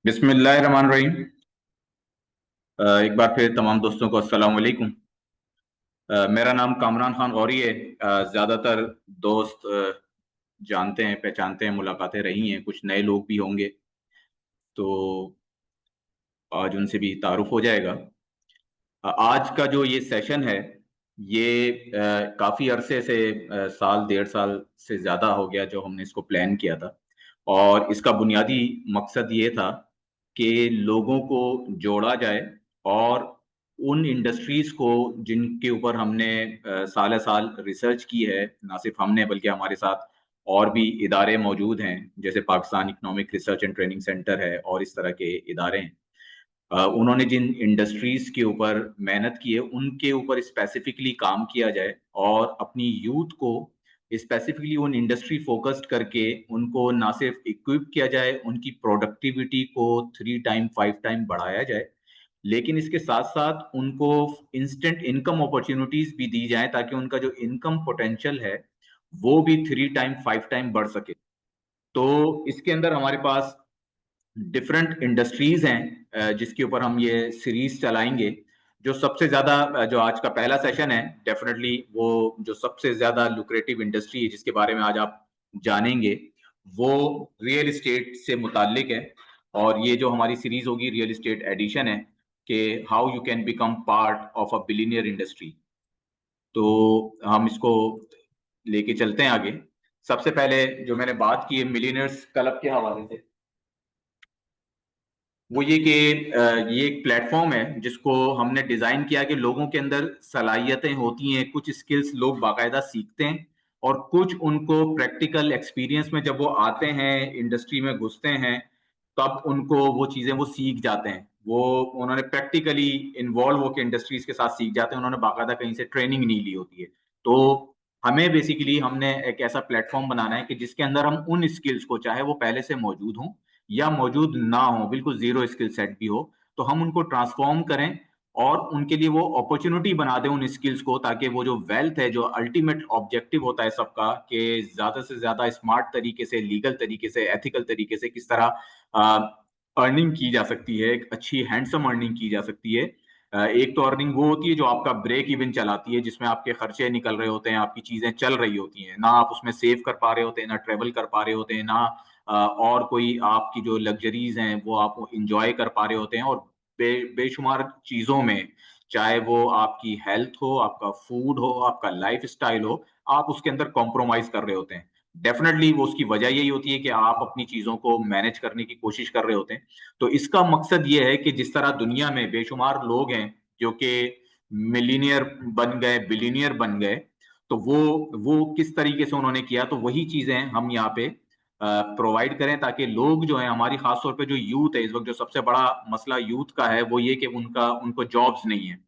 बिस्मिल्लाहिर्रहमानिर्रहीम। एक बार फिर तमाम दोस्तों को अस्सलाम वालेकुम। मेरा नाम कामरान खान गौरी है। ज़्यादातर दोस्त जानते हैं, पहचानते हैं, मुलाकातें रही हैं, कुछ नए लोग भी होंगे, तो आज उनसे भी तारुफ हो जाएगा। आज का जो ये सेशन है, ये काफ़ी अरसे से, साल डेढ़ साल से ज़्यादा हो गया जो हमने इसको प्लान किया था। और इसका बुनियादी मकसद ये था कि लोगों को जोड़ा जाए और उन इंडस्ट्रीज को जिनके ऊपर हमने साल साल रिसर्च की है, ना सिर्फ हमने बल्कि हमारे साथ और भी इदारे मौजूद हैं, जैसे Pakistan economic research and training centre है और इस तरह के इदारे हैं। उन्होंने जिन इंडस्ट्रीज के ऊपर मेहनत की है उनके ऊपर स्पेसिफिकली काम किया जाए और अपनी यूथ को स्पेसिफिकली उन इंडस्ट्री फोकस्ड करके उनको ना सिर्फ इक्विप किया जाए, उनकी प्रोडक्टिविटी को 3 टाइम 5 टाइम बढ़ाया जाए, लेकिन इसके साथ साथ उनको इंस्टेंट इनकम अपॉर्चुनिटीज भी दी जाए ताकि उनका जो इनकम पोटेंशियल है वो भी 3 टाइम 5 टाइम बढ़ सके। तो इसके अंदर हमारे पास डिफरेंट इंडस्ट्रीज हैं जिसके ऊपर हम ये सीरीज चलाएंगे। जो सबसे ज्यादा जो आज का पहला सेशन है, डेफिनेटली वो जो सबसे ज्यादा लुक्रेटिव इंडस्ट्री है जिसके बारे में आज आप जानेंगे, वो रियल एस्टेट से मुताल्लिक है। और ये जो हमारी सीरीज होगी रियल एस्टेट एडिशन है कि how you can become part of a billionaire industry. तो हम इसको लेके चलते हैं आगे। सबसे पहले जो मैंने बात की है मिलियनर्स क्लब के हवाले से, वो ये कि ये एक प्लेटफॉर्म है जिसको हमने डिजाइन किया कि लोगों के अंदर सलाहियतें होती हैं, कुछ स्किल्स लोग बाकायदा सीखते हैं और कुछ उनको प्रैक्टिकल एक्सपीरियंस में जब वो आते हैं, इंडस्ट्री में घुसते हैं, तब उनको वो चीजें वो सीख जाते हैं। वो उन्होंने प्रैक्टिकली इन्वॉल्व होकर इंडस्ट्रीज के साथ सीख जाते हैं, उन्होंने बाकायदा कहीं से ट्रेनिंग नहीं ली होती है। तो हमें बेसिकली हमने एक ऐसा प्लेटफॉर्म बनाना है कि जिसके अंदर हम उन स्किल्स को, चाहे वो पहले से मौजूद हों या मौजूद ना हो, बिल्कुल जीरो स्किल सेट भी हो, तो हम उनको ट्रांसफॉर्म करें और उनके लिए वो अपॉर्चुनिटी बना दें उन स्किल्स को, ताकि वो जो वेल्थ है, जो अल्टीमेट ऑब्जेक्टिव होता है सबका कि ज्यादा से ज्यादा स्मार्ट तरीके से, लीगल तरीके से, एथिकल तरीके से किस तरह अर्निंग की जा सकती है, एक अच्छी हैंडसम अर्निंग की जा सकती है। एक तो अर्निंग वो होती है जो आपका ब्रेक इवन चलाती है, जिसमें आपके खर्चे निकल रहे होते हैं, आपकी चीजें चल रही होती हैं, ना आप उसमें सेव कर पा रहे होते हैं, ना ट्रेवल कर पा रहे होते हैं, ना और कोई आपकी जो लग्जरीज हैं वो आप इंजॉय कर पा रहे होते हैं। और बेशुमार चीजों में, चाहे वो आपकी हेल्थ हो, आपका फूड हो, आपका लाइफ स्टाइल हो, आप उसके अंदर कॉम्प्रोमाइज कर रहे होते हैं। डेफिनेटली वो उसकी वजह यही होती है कि आप अपनी चीजों को मैनेज करने की कोशिश कर रहे होते हैं। तो इसका मकसद ये है कि जिस तरह दुनिया में बेशुमार लोग हैं जो कि मिलीनियर बन गए, बिलीनियर बन गए, तो वो किस तरीके से उन्होंने किया, तो वही चीजें हम यहाँ पे प्रोवाइड करें ताकि लोग जो है हमारी, खासतौर पे जो यूथ है, इस वक्त जो सबसे बड़ा मसला यूथ का है वो ये कि उनको जॉब्स नहीं है।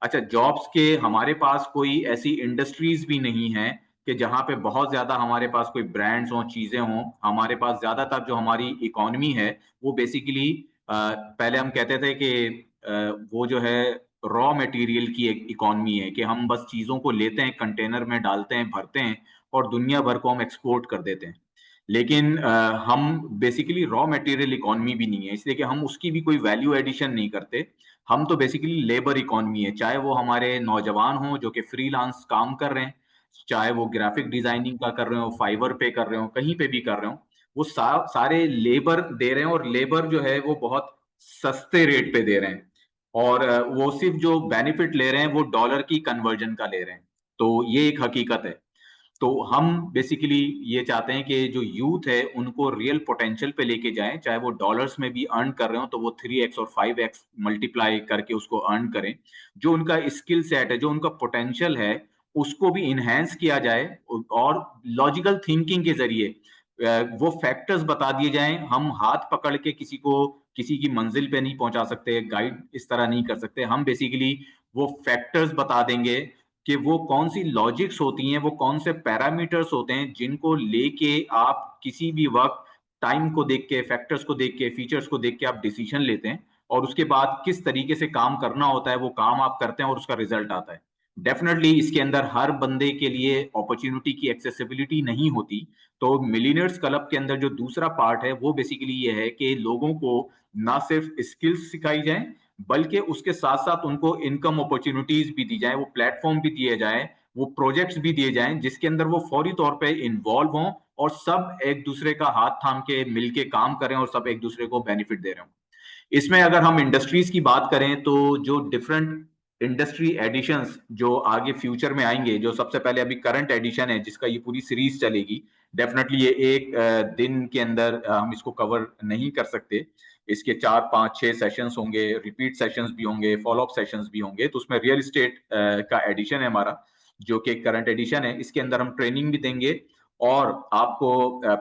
अच्छा, जॉब्स के हमारे पास कोई ऐसी इंडस्ट्रीज भी नहीं है कि जहां पे बहुत ज्यादा हमारे पास कोई ब्रांड्स हों, चीजें हों। हमारे पास ज्यादातर जो हमारी इकोनॉमी है वो बेसिकली, पहले हम कहते थे कि वो जो है रॉ मटेरियल की एक इकोनॉमी है कि हम बस चीजों को लेते हैं, कंटेनर में डालते हैं, भरते हैं और दुनिया भर को हम एक्सपोर्ट कर देते हैं। लेकिन हम बेसिकली रॉ मटेरियल इकोनॉमी भी नहीं है, इसलिए कि हम उसकी भी कोई वैल्यू एडिशन नहीं करते। हम तो बेसिकली लेबर इकोनॉमी है, चाहे वो हमारे नौजवान हों जो कि फ्रीलांस काम कर रहे हैं, चाहे वो ग्राफिक डिजाइनिंग का कर रहे हो, फाइवर पे कर रहे हो, कहीं पे भी कर रहे हो, वो सारे लेबर दे रहे हैं और लेबर जो है वो बहुत सस्ते रेट पे दे रहे हैं। और वो सिर्फ जो बेनिफिट ले रहे हैं वो डॉलर की कन्वर्जन का ले रहे हैं। तो ये एक हकीकत है। तो हम बेसिकली ये चाहते हैं कि जो यूथ है उनको रियल पोटेंशियल पे लेके जाएं, चाहे वो डॉलर्स में भी अर्न कर रहे हो तो वो 3x और 5x मल्टीप्लाई करके उसको अर्न करें। जो उनका स्किल सेट है, जो उनका पोटेंशियल है, उसको भी इनहेंस किया जाए और लॉजिकल थिंकिंग के जरिए वो फैक्टर्स बता दिए जाएं। हम हाथ पकड़ के किसी को किसी की मंजिल पे नहीं पहुंचा सकते, गाइड इस तरह नहीं कर सकते। हम बेसिकली वो फैक्टर्स बता देंगे कि वो कौन सी लॉजिक्स होती हैं, वो कौन से पैरामीटर्स होते हैं जिनको लेके आप किसी भी वक्त टाइम को देख के, फैक्टर्स को देख के, फीचर्स को देख के आप डिसीजन लेते हैं और उसके बाद किस तरीके से काम करना होता है वो काम आप करते हैं और उसका रिजल्ट आता है। डेफिनेटली इसके अंदर हर बंदे के लिए अपॉर्चुनिटी की एक्सेसिबिलिटी नहीं होती। तो मिलीनियर्स क्लब के अंदर जो दूसरा पार्ट है वो बेसिकली ये है कि लोगों को ना सिर्फ स्किल्स सिखाई जाए, बल्कि उसके साथ साथ उनको इनकम अपॉर्चुनिटीज भी दी जाए, वो प्लेटफॉर्म भी दिए जाए, वो प्रोजेक्ट्स भी दिए जाएं जिसके अंदर वो फौरी तौर पे इन्वॉल्व हों और सब एक दूसरे का हाथ थाम के मिलके काम करें और सब एक दूसरे को बेनिफिट दे रहे हों। इसमें अगर हम इंडस्ट्रीज की बात करें तो जो डिफरेंट इंडस्ट्री एडिशंस जो आगे फ्यूचर में आएंगे, जो सबसे पहले अभी करंट एडिशन है जिसका ये पूरी सीरीज चलेगी, डेफिनेटली ये एक दिन के अंदर हम इसको कवर नहीं कर सकते। इसके 4 5 6 सेशंस होंगे, रिपीट सेशंस भी होंगे, फॉलो अप सेशंस भी होंगे। तो उसमें रियल इस्टेट का एडिशन है हमारा, जो कि करंट एडिशन है। इसके अंदर हम ट्रेनिंग भी देंगे और आपको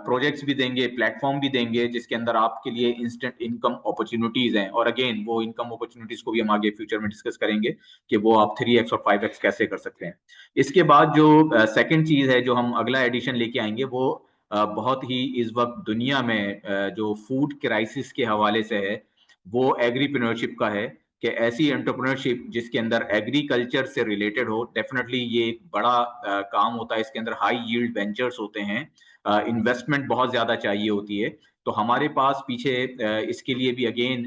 प्रोजेक्ट्स भी देंगे, प्लेटफॉर्म भी देंगे जिसके अंदर आपके लिए इंस्टेंट इनकम अपॉर्चुनिटीज हैं। और अगेन वो इनकम अपॉर्चुनिटीज को भी हम आगे फ्यूचर में डिस्कस करेंगे कि वो आप 3x और 5x कैसे कर सकते हैं। इसके बाद जो सेकंड चीज है जो हम अगला एडिशन लेके आएंगे, वो बहुत ही इस वक्त दुनिया में जो फूड क्राइसिस के हवाले से है, वो एग्रीप्रेन्योरशिप का है कि ऐसी एंटरप्रेन्योरशिप जिसके अंदर एग्रीकल्चर से रिलेटेड हो। डेफिनेटली ये एक बड़ा काम होता है, इसके अंदर हाई यील्ड वेंचर्स होते हैं, इन्वेस्टमेंट बहुत ज्यादा चाहिए होती है। तो हमारे पास पीछे इसके लिए भी अगेन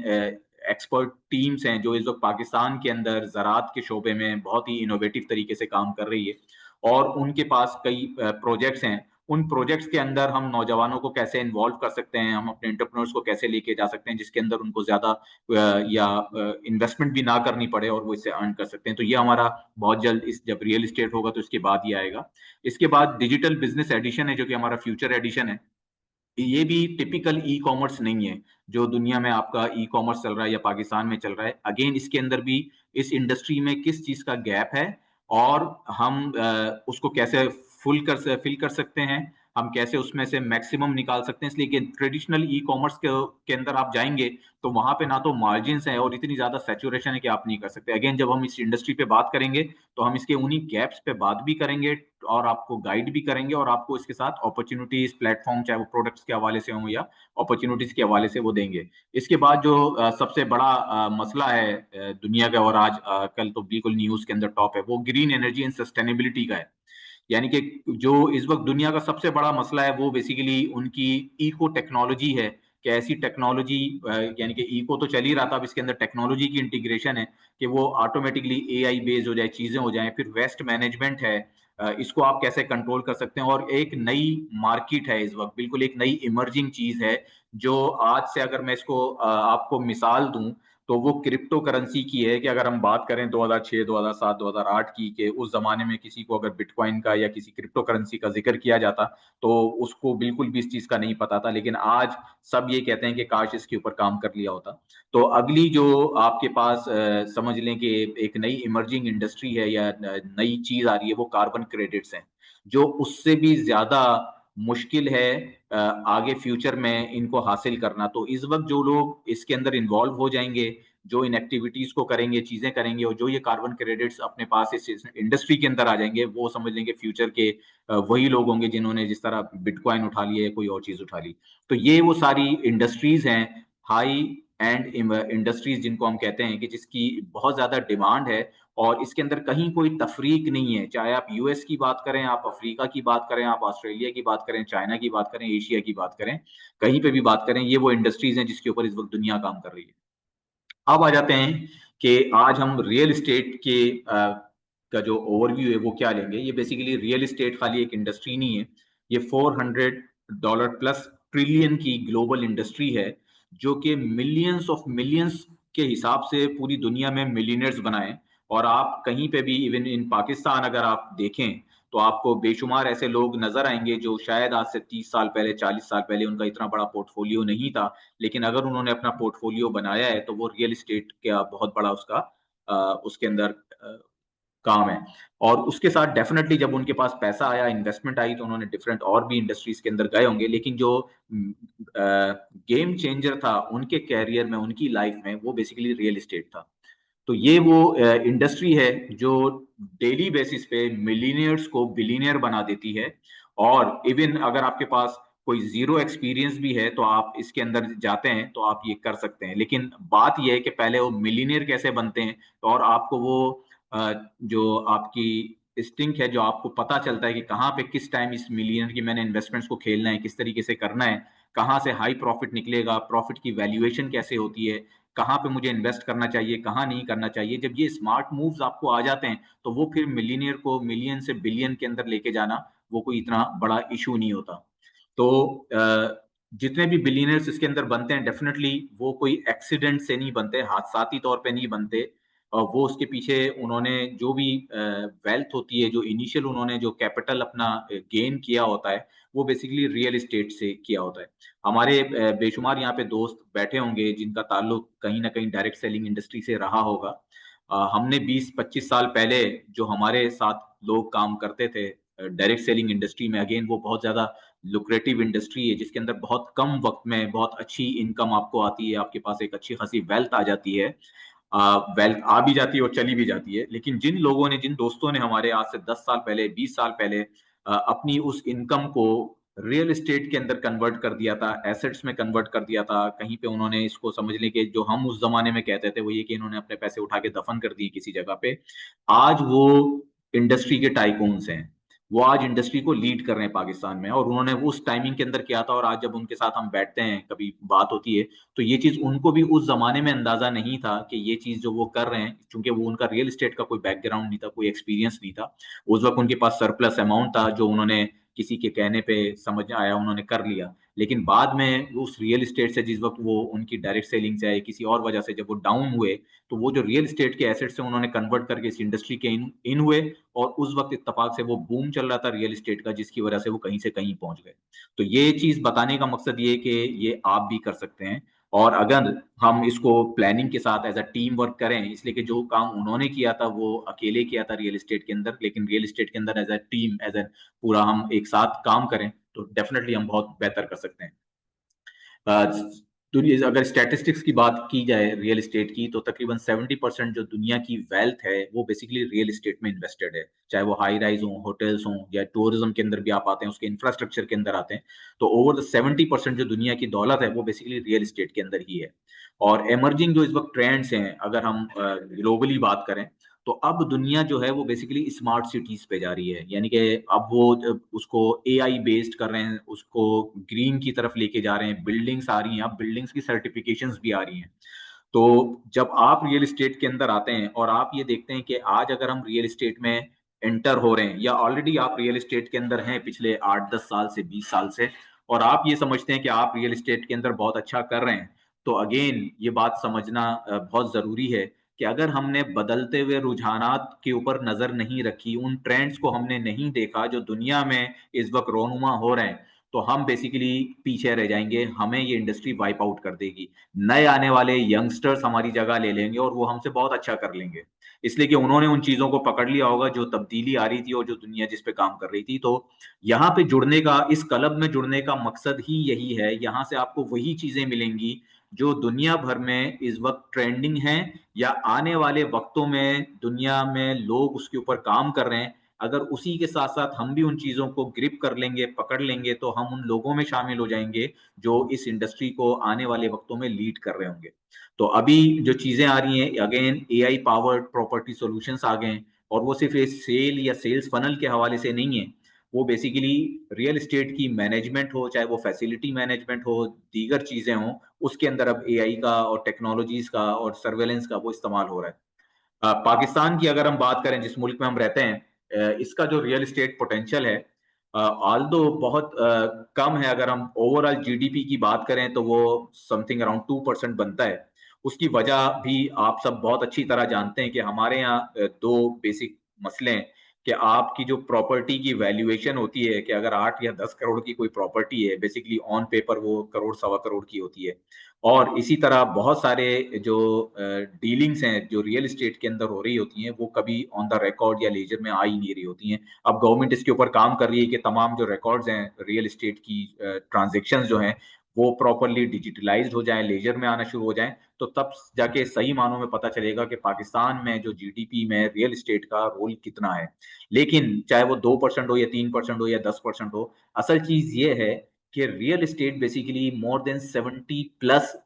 एक्सपर्ट टीम्स हैं जो इस वक्त पाकिस्तान के अंदर ज़राअत के शोबे में बहुत ही इनोवेटिव तरीके से काम कर रही है और उनके पास कई प्रोजेक्ट्स हैं। उन प्रोजेक्ट्स के अंदर हम नौजवानों को कैसे इन्वॉल्व कर सकते हैं, हम अपने एंटरप्रेन्योर्स को कैसे लेके जा सकते हैं जिसके अंदर उनको ज्यादा या इन्वेस्टमेंट भी ना करनी पड़े और वो इससे अर्न कर सकते हैं। तो ये हमारा बहुत जल्द, इस जब रियल इस्टेट होगा तो इसके बाद ही आएगा। इसके बाद डिजिटल बिजनेस एडिशन है जो कि हमारा फ्यूचर एडिशन है। ये भी टिपिकल ई कॉमर्स नहीं है जो दुनिया में आपका ई कॉमर्स चल रहा है या पाकिस्तान में चल रहा है। अगेन इसके अंदर भी इस इंडस्ट्री में किस चीज का गैप है और हम उसको कैसे फिल कर सकते हैं, हम कैसे उसमें से मैक्सिमम निकाल सकते हैं। इसलिए कि ट्रेडिशनल ई कॉमर्स के अंदर आप जाएंगे तो वहां पे ना तो मार्जिन है और इतनी ज्यादा सैचुरेशन है कि आप नहीं कर सकते। अगेन जब हम इस इंडस्ट्री पे बात करेंगे तो हम इसके उन्हीं गैप्स पे बात भी करेंगे और आपको गाइड भी करेंगे और आपको इसके साथ अपॉर्चुनिटीज, प्लेटफॉर्म चाहे वो प्रोडक्ट्स के हवाले से हों या अपॉर्चुनिटीज के हवाले से, वो देंगे। इसके बाद जो सबसे बड़ा मसला है दुनिया का और आज कल तो बिल्कुल न्यूज के अंदर टॉप है, वो ग्रीन एनर्जी एंड सस्टेनेबिलिटी का है। यानी कि जो इस वक्त दुनिया का सबसे बड़ा मसला है वो बेसिकली उनकी इको टेक्नोलॉजी है कि ऐसी टेक्नोलॉजी, यानी कि इको तो चल ही रहा था, अब इसके अंदर टेक्नोलॉजी की इंटीग्रेशन है कि वो ऑटोमेटिकली एआई बेस्ड हो जाए, चीजें हो जाएं। फिर वेस्ट मैनेजमेंट है, इसको आप कैसे कंट्रोल कर सकते हैं। और एक नई मार्केट है इस वक्त, बिल्कुल एक नई इमर्जिंग चीज है जो आज से अगर मैं इसको आपको मिसाल दूं तो वो क्रिप्टो करेंसी की है। कि अगर हम बात करें 2006 2007 2008 की, के उस जमाने में किसी को अगर बिटकॉइन का या किसी क्रिप्टो करेंसी का जिक्र किया जाता तो उसको बिल्कुल भी इस चीज का नहीं पता था, लेकिन आज सब ये कहते हैं कि काश इसके ऊपर काम कर लिया होता। तो अगली जो आपके पास समझ लें कि एक नई इमर्जिंग इंडस्ट्री है या नई चीज आ रही है, वो कार्बन क्रेडिट्स हैं, जो उससे भी ज्यादा मुश्किल है आगे फ्यूचर में इनको हासिल करना। तो इस वक्त जो लोग इसके अंदर इन्वॉल्व हो जाएंगे, जो इन एक्टिविटीज को करेंगे, चीजें करेंगे और जो ये कार्बन क्रेडिट्स अपने पास इस इंडस्ट्री के अंदर आ जाएंगे, वो समझ लेंगे फ्यूचर के वही लोग होंगे जिन्होंने जिस तरह बिटकॉइन उठा लिया है, कोई और चीज उठा ली। तो ये वो सारी इंडस्ट्रीज हैं, हाई एंड इंडस्ट्रीज जिनको हम कहते हैं, कि जिसकी बहुत ज्यादा डिमांड है और इसके अंदर कहीं कोई तफरीक नहीं है। चाहे आप यूएस की बात करें, आप अफ्रीका की बात करें, आप ऑस्ट्रेलिया की बात करें, चाइना की बात करें, एशिया की बात करें, कहीं पे भी बात करें, ये वो इंडस्ट्रीज हैं जिसके ऊपर इस वक्त दुनिया काम कर रही है। अब आ जाते हैं कि आज हम रियल इस्टेट के का जो ओवरव्यू है वो क्या लेंगे। ये बेसिकली रियल इस्टेट खाली एक इंडस्ट्री नहीं है, ये $400 प्लस ट्रिलियन की ग्लोबल इंडस्ट्री है जो कि मिलियंस ऑफ मिलियंस के हिसाब से पूरी दुनिया में मिलियनर्स बनाए। और आप कहीं पे भी, इवन इन पाकिस्तान अगर आप देखें तो आपको बेशुमार ऐसे लोग नजर आएंगे जो शायद आज से 30 साल पहले, 40 साल पहले उनका इतना बड़ा पोर्टफोलियो नहीं था, लेकिन अगर उन्होंने अपना पोर्टफोलियो बनाया है तो वो रियल एस्टेट का बहुत बड़ा उसका उसके अंदर काम है। और उसके साथ डेफिनेटली जब उनके पास पैसा आया, इन्वेस्टमेंट आई, तो उन्होंने डिफरेंट और भी इंडस्ट्रीज के अंदर गए होंगे, लेकिन जो गेम चेंजर था उनके कैरियर में, उनकी लाइफ में, वो बेसिकली रियल एस्टेट था। तो ये वो इंडस्ट्री है जो डेली बेसिस पे मिलीनियर्स को बिलीनियर बना देती है। और इवन अगर आपके पास कोई जीरो एक्सपीरियंस भी है तो आप इसके अंदर जाते हैं तो आप ये कर सकते हैं। लेकिन बात यह है कि पहले वो मिलीनियर कैसे बनते हैं और आपको वो जो आपकी इंस्टिंक्ट है, जो आपको पता चलता है कि कहाँ पे किस टाइम इस मिलियनर की मैंने इन्वेस्टमेंट्स को खेलना है, किस तरीके से करना है, कहाँ से हाई प्रॉफिट निकलेगा, प्रॉफिट की वैल्यूएशन कैसे होती है, कहाँ पे मुझे इन्वेस्ट करना चाहिए, कहाँ नहीं करना चाहिए। जब ये स्मार्ट मूव्स आपको आ जाते हैं, तो वो फिर मिलियनियर को मिलियन से बिलियन के अंदर लेके जाना, वो कोई इतना बड़ा इशू नहीं होता। तो जितने भी बिलियनियर्स इसके अंदर बनते हैं, डेफिनेटली वो कोई एक्सीडेंट से नहीं बनते, हादसाती तौर पे नहीं बनते। वो उसके पीछे उन्होंने जो भी वेल्थ होती है, जो इनिशियल उन्होंने जो कैपिटल अपना गेन किया होता है, वो बेसिकली रियल एस्टेट से किया होता है। हमारे बेशुमार यहाँ पे दोस्त बैठे होंगे जिनका ताल्लुक कहीं न कहीं डायरेक्ट सेलिंग इंडस्ट्री से रहा होगा। हमने 20-25 साल पहले जो हमारे साथ लोग काम करते थे डायरेक्ट सेलिंग इंडस्ट्री में, अगेन वो बहुत ज़्यादा लुक्रेटिव इंडस्ट्री है जिसके अंदर बहुत कम वक़्त में बहुत अच्छी इनकम आपको आती है, आपके पास एक अच्छी खासी वेल्थ आ जाती है। वेल्थ आ भी जाती है और चली भी जाती है। लेकिन जिन लोगों ने, जिन दोस्तों ने हमारे आज से 10 साल पहले, 20 साल पहले अपनी उस इनकम को रियल एस्टेट के अंदर कन्वर्ट कर दिया था, एसेट्स में कन्वर्ट कर दिया था, कहीं पे उन्होंने इसको समझ लें कि जो हम उस ज़माने में कहते थे, वो ये कि इन्होंने अपने पैसे उठा के दफ़न कर दिए किसी जगह पे। आज वो इंडस्ट्री के टाइकून्स हैं। वो आज इंडस्ट्री को लीड कर रहे हैं पाकिस्तान में, और उन्होंने वो उस टाइमिंग के अंदर किया था, और आज जब उनके साथ हम बैठते हैं, कभी बात होती है, तो ये चीज़ उनको भी उस ज़माने में अंदाज़ा नहीं था कि ये चीज़ जो वो कर रहे हैं, चूँकि वो उनका रियल एस्टेट का कोई बैकग्राउंड नहीं था, कोई एक्सपीरियंस नहीं था। उस वक़्त उनके पास सरप्लस अमाउंट था जो उन्होंने किसी के कहने पे समझ आया, उन्होंने कर लिया। लेकिन बाद में उस रियल एस्टेट से जिस वक़्त वो उनकी डायरेक्ट सेलिंग से या किसी और वजह से जब वो डाउन हुए, तो वो जो रियल एस्टेट के एसेट्स हैं उन्होंने कन्वर्ट करके इस इंडस्ट्री के इन इन हुए, और उस वक़्त इत्तेफ़ाक से वो बूम चल रहा था रियल एस्टेट का, जिसकी वजह से वो कहीं से कहीं पहुँच गए। तो ये चीज़ बताने का मकसद ये है कि ये आप भी कर सकते हैं, और अगर हम इसको प्लानिंग के साथ एज़ अ टीम वर्क करें, इसलिए कि जो काम उन्होंने किया था वो अकेले किया था रियल एस्टेट के अंदर, लेकिन रियल एस्टेट के अंदर as a team, as a पूरा हम एक साथ काम करें, तो डेफ़िनिटली हम बहुत बेहतर कर सकते हैं। अ, दुनिया अगर स्टैटिस्टिक्स की बात की जाए रियल एस्टेट की, तो तकरीबन 70% जो दुनिया की वेल्थ है, वो बेसिकली रियल एस्टेट में इन्वेस्टेड है। चाहे वो हाई राइज़ हों, होटल्स हों, या टूरिज़्म के अंदर भी आप आते हैं, उसके इंफ्रास्ट्रक्चर के अंदर आते हैं। तो ओवर द 70% जो दुनिया की दौलत है, वो बेसिकली रियल एस्टेट के अंदर ही है। और इमर्जिंग जो इस वक़्त ट्रेंड्स हैं, अगर हम ग्लोबली बात करें, तो अब दुनिया जो है वो बेसिकली स्मार्ट सिटीज़ पे जा रही है। यानी कि अब वो उसको एआई बेस्ड कर रहे हैं, उसको ग्रीन की तरफ लेके जा रहे हैं, बिल्डिंग्स आ रही हैं, अब बिल्डिंग्स की सर्टिफ़िकेशंस भी आ रही हैं। तो जब आप रियल एस्टेट के अंदर आते हैं और आप ये देखते हैं कि आज अगर हम रियल एस्टेट में एंटर हो रहे हैं, या ऑलरेडी आप रियल एस्टेट के अंदर हैं पिछले 8-10 साल से, 20 साल से, और आप ये समझते हैं कि आप रियल एस्टेट के अंदर बहुत अच्छा कर रहे हैं, तो अगेन ये बात समझना बहुत ज़रूरी है कि अगर हमने बदलते हुए रुझानात के ऊपर नज़र नहीं रखी, उन ट्रेंड्स को हमने नहीं देखा जो दुनिया में इस वक़्त रोनुमा हो रहे हैं, तो हम बेसिकली पीछे रह जाएँगे, हमें ये इंडस्ट्री वाइप आउट कर देगी। नए आने वाले यंगस्टर्स हमारी जगह ले लेंगे और वो हमसे बहुत अच्छा कर लेंगे। इसलिए कि उन्होंने उन चीज़ों को पकड़ लिया होगा जो तब्दीली आ रही थी और जो दुनिया जिस पे काम कर रही थी। तो यहाँ पे जुड़ने का, इस क्लब में जुड़ने का मकसद ही यही है। यहाँ से आपको वही चीज़ें मिलेंगी जो दुनिया भर में इस वक़्त ट्रेंडिंग हैं, या आने वाले वक़्तों में दुनिया में लोग उसके ऊपर काम कर रहे हैं। अगर उसी के साथ-साथ हम भी उन चीज़ों को ग्रिप कर लेंगे, पकड़ लेंगे, तो हम उन लोगों में शामिल हो जाएँगे जो इस इंडस्ट्री को आने वाले वक़्तों में लीड कर रहे होंगे। तो अभी जो चीज़ें आ रही हैं, again AI powered property solutions आ गए हैं, और वो सिर्फ़ एक सेल या सेल्स फनल के हवाले से नहीं है। वो बेसिकली रियल एस्टेट की मैनेजमेंट हो, चाहे वो फैसिलिटी मैनेजमेंट हो, दीगर चीज़ें हों, उसके अंदर अब एआई का और टेक्नोलॉजीज़ का और सर्वेलेंस का वो इस्तेमाल हो रहा है। पाकिस्तान की अगर हम बात करें, जिस मुल्क में हम रहते हैं, इसका जो रियल एस्टेट पोटेंशियल है, ऑल्दो बहुत कम है। अगर हम ओवरऑल जीडीपी की बात करें, तो वो समथिंग अराउंड 2% बनता है। उसकी वजह भी आप सब बहुत अच्छी तरह जानते हैं कि हमारे यहाँ 2 बेसिक मसले हैं कि आपकी जो प्रॉपर्टी की वैल्यूएशन होती है, कि अगर 8 या 10 करोड़ की कोई प्रॉपर्टी है, बेसिकली ऑन पेपर वो करोड़, सवा करोड़ की होती है। और इसी तरह बहुत सारे जो डीलिंग्स हैं, जो रियल एस्टेट के अंदर हो रही होती हैं, वो कभी ऑन द रिकॉर्ड या लेजर में आ ही नहीं रही होती हैं। अब गवर्नमेंट इसके ऊपर काम कर रही है कि तमाम जो रिकॉर्ड्स हैं, रियल एस्टेट की ट्रांज़ैक्शंस जो हैं, वो प्रॉपर्ली डिजिटलाइज़्ड हो जाएँ, लेजर में आना शुरू हो जाएँ, तो तब जाके सही मानों में पता चलेगा कि पाकिस्तान में जो जीडीपी में रियल एस्टेट का रोल कितना है। लेकिन चाहे वो 2% हो या 3% हो या 10% हो, असल चीज़ ये है कि real estate basically more than 70 plus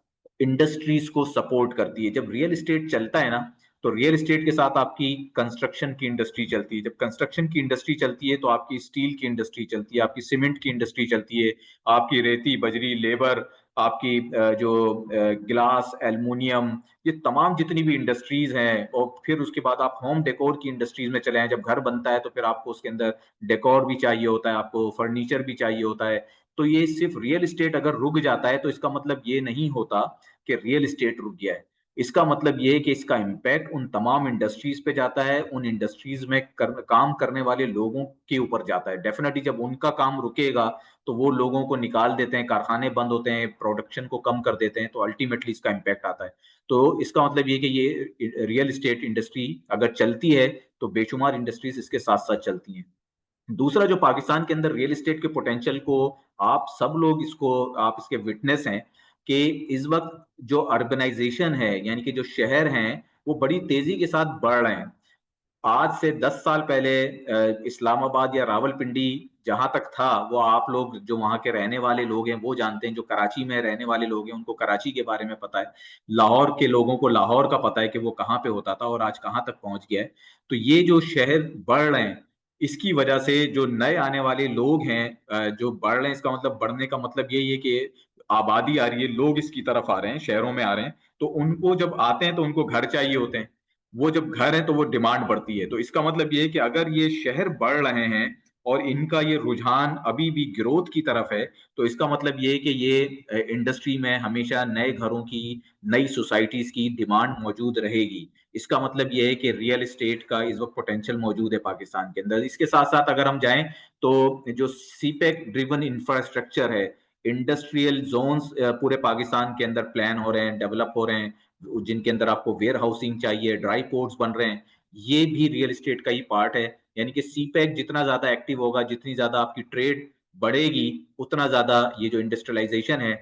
industries को सपोर्ट करती है। जब रियल एस्टेट चलता है ना, तो रियल एस्टेट के साथ आपकी कंस्ट्रक्शन की इंडस्ट्री चलती है। जब कंस्ट्रक्शन की इंडस्ट्री चलती है तो आपकी स्टील की इंडस्ट्री चलती है, आपकी सीमेंट की इंडस्ट्री चलती है, आपकी रेती बजरी लेबर, आपकी जो ग्लास एल्युमिनियम, ये तमाम जितनी भी इंडस्ट्रीज हैं, और फिर उसके बाद आप होम डेकोर की इंडस्ट्रीज में चले आए। जब घर बनता है तो फिर आपको उसके अंदर डेकोर भी चाहिए होता है, आपको फर्नीचर भी चाहिए होता है। तो ये सिर्फ रियल एस्टेट अगर रुक जाता है तो इसका मतलब ये नहीं होता कि रियल एस्टेट रुक गया है। इसका मतलब ये है कि इसका इम्पैक्ट उन तमाम इंडस्ट्रीज पे जाता है, उन इंडस्ट्रीज में काम करने वाले लोगों के ऊपर जाता है। डेफिनेटली जब उनका काम रुकेगा तो वो लोगों को निकाल देते हैं, कारखाने बंद होते हैं, प्रोडक्शन को कम कर देते हैं, तो अल्टीमेटली इसका इम्पैक्ट आता है। तो इसका मतलब ये कि ये रियल एस्टेट इंडस्ट्री अगर चलती है तो बेशुमार इंडस्ट्रीज इसके साथ साथ चलती हैं। दूसरा, जो पाकिस्तान के अंदर रियल एस्टेट के पोटेंशियल को आप सब लोग इसको आप इसके विटनेस हैं कि इस वक्त जो अर्बनाइजेशन है, यानी कि जो शहर हैं, वो बड़ी तेजी के साथ बढ़ रहे हैं। आज से 10 साल पहले इस्लामाबाद या रावलपिंडी जहां तक था, वो आप लोग जो वहां के रहने वाले लोग हैं वो जानते हैं, जो कराची में रहने वाले लोग हैं उनको कराची के बारे में पता है, लाहौर के लोगों को लाहौर का पता है कि वो कहाँ पे होता था और आज कहाँ तक पहुंच गया है। तो ये जो शहर बढ़ रहे हैं, इसकी वजह से जो नए आने वाले लोग हैं जो बढ़ रहे हैं, इसका मतलब बढ़ने का मतलब यही है कि आबादी आ रही है, लोग इसकी तरफ आ रहे हैं, शहरों में आ रहे हैं। तो उनको जब आते हैं तो उनको घर चाहिए होते हैं, वो जब घर है तो वो डिमांड बढ़ती है। तो इसका मतलब ये है कि अगर ये शहर बढ़ रहे हैं और इनका ये रुझान अभी भी ग्रोथ की तरफ है, तो इसका मतलब ये है कि ये इंडस्ट्री में हमेशा नए घरों की, नई सोसाइटीज की डिमांड मौजूद रहेगी। इसका मतलब ये है कि रियल एस्टेट का इस वक्त पोटेंशियल मौजूद है पाकिस्तान के अंदर। इसके साथ साथ अगर हम जाएं तो जो सीपेक ड्रिवन इंफ्रास्ट्रक्चर है, इंडस्ट्रियल जोन्स पूरे पाकिस्तान के अंदर प्लान हो रहे हैं, डेवलप हो रहे हैं, जिनके अंदर आपको वेयर हाउसिंग चाहिए, ड्राई पोर्ट्स बन रहे हैं, ये भी रियल एस्टेट का ही पार्ट है। यानी कि सीपैक जितना ज्यादा एक्टिव होगा, जितनी ज्यादा आपकी ट्रेड बढ़ेगी, उतना ज्यादा ये जो इंडस्ट्रियलाइजेशन है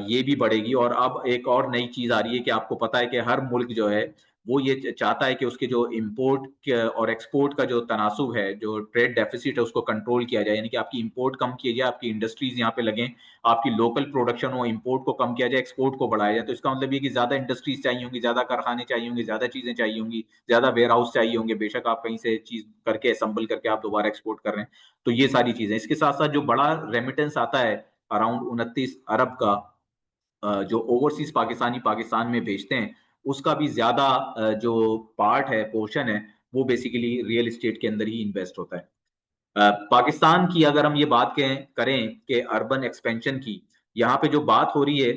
ये भी बढ़ेगी। और अब एक और नई चीज आ रही है कि आपको पता है कि हर मुल्क जो है वो ये चाहता है कि उसके जो इम्पोर्ट और एक्सपोर्ट का जो तनासुब है, जो ट्रेड डेफिसिट है, उसको कंट्रोल किया जाए। यानी कि आपकी इंपोर्ट कम की जाए, आपकी इंडस्ट्रीज यहाँ पे लगें, आपकी लोकल प्रोडक्शन हो, इंपोर्ट को कम किया जाए, एक्सपोर्ट को बढ़ाया जाए। तो इसका मतलब ये कि ज्यादा इंडस्ट्रीज चाहिए होंगी, ज्यादा कारखाने चाहिए होंगे, ज्यादा चीजें चाहिए होंगी, ज्यादा वेयर हाउस चाहिए होंगे। बेशक आप कहीं से चीज करके असम्बल करके आप दोबारा एक्सपोर्ट कर रहे हैं। तो ये सारी चीजें, इसके साथ साथ जो बड़ा रेमिटेंस आता है अराउंड 29 अरब का, जो ओवरसीज पाकिस्तानी पाकिस्तान में भेजते हैं, उसका भी ज्यादा जो पार्ट है, पोर्शन है, वो बेसिकली रियल एस्टेट के अंदर ही इन्वेस्ट होता है। पाकिस्तान की अगर हम ये बात करें कि अर्बन एक्सपेंशन की, यहाँ पे जो बात हो रही है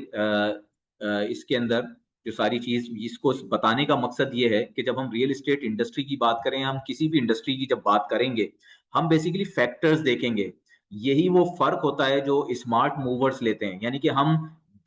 इसके अंदर जो सारी चीज, इसको बताने का मकसद ये है कि जब हम रियल एस्टेट इंडस्ट्री की बात करें, हम किसी भी इंडस्ट्री की जब बात करेंगे, हम बेसिकली फैक्टर्स देखेंगे। यही वो फर्क होता है जो स्मार्ट मूवर्स लेते हैं। यानी कि हम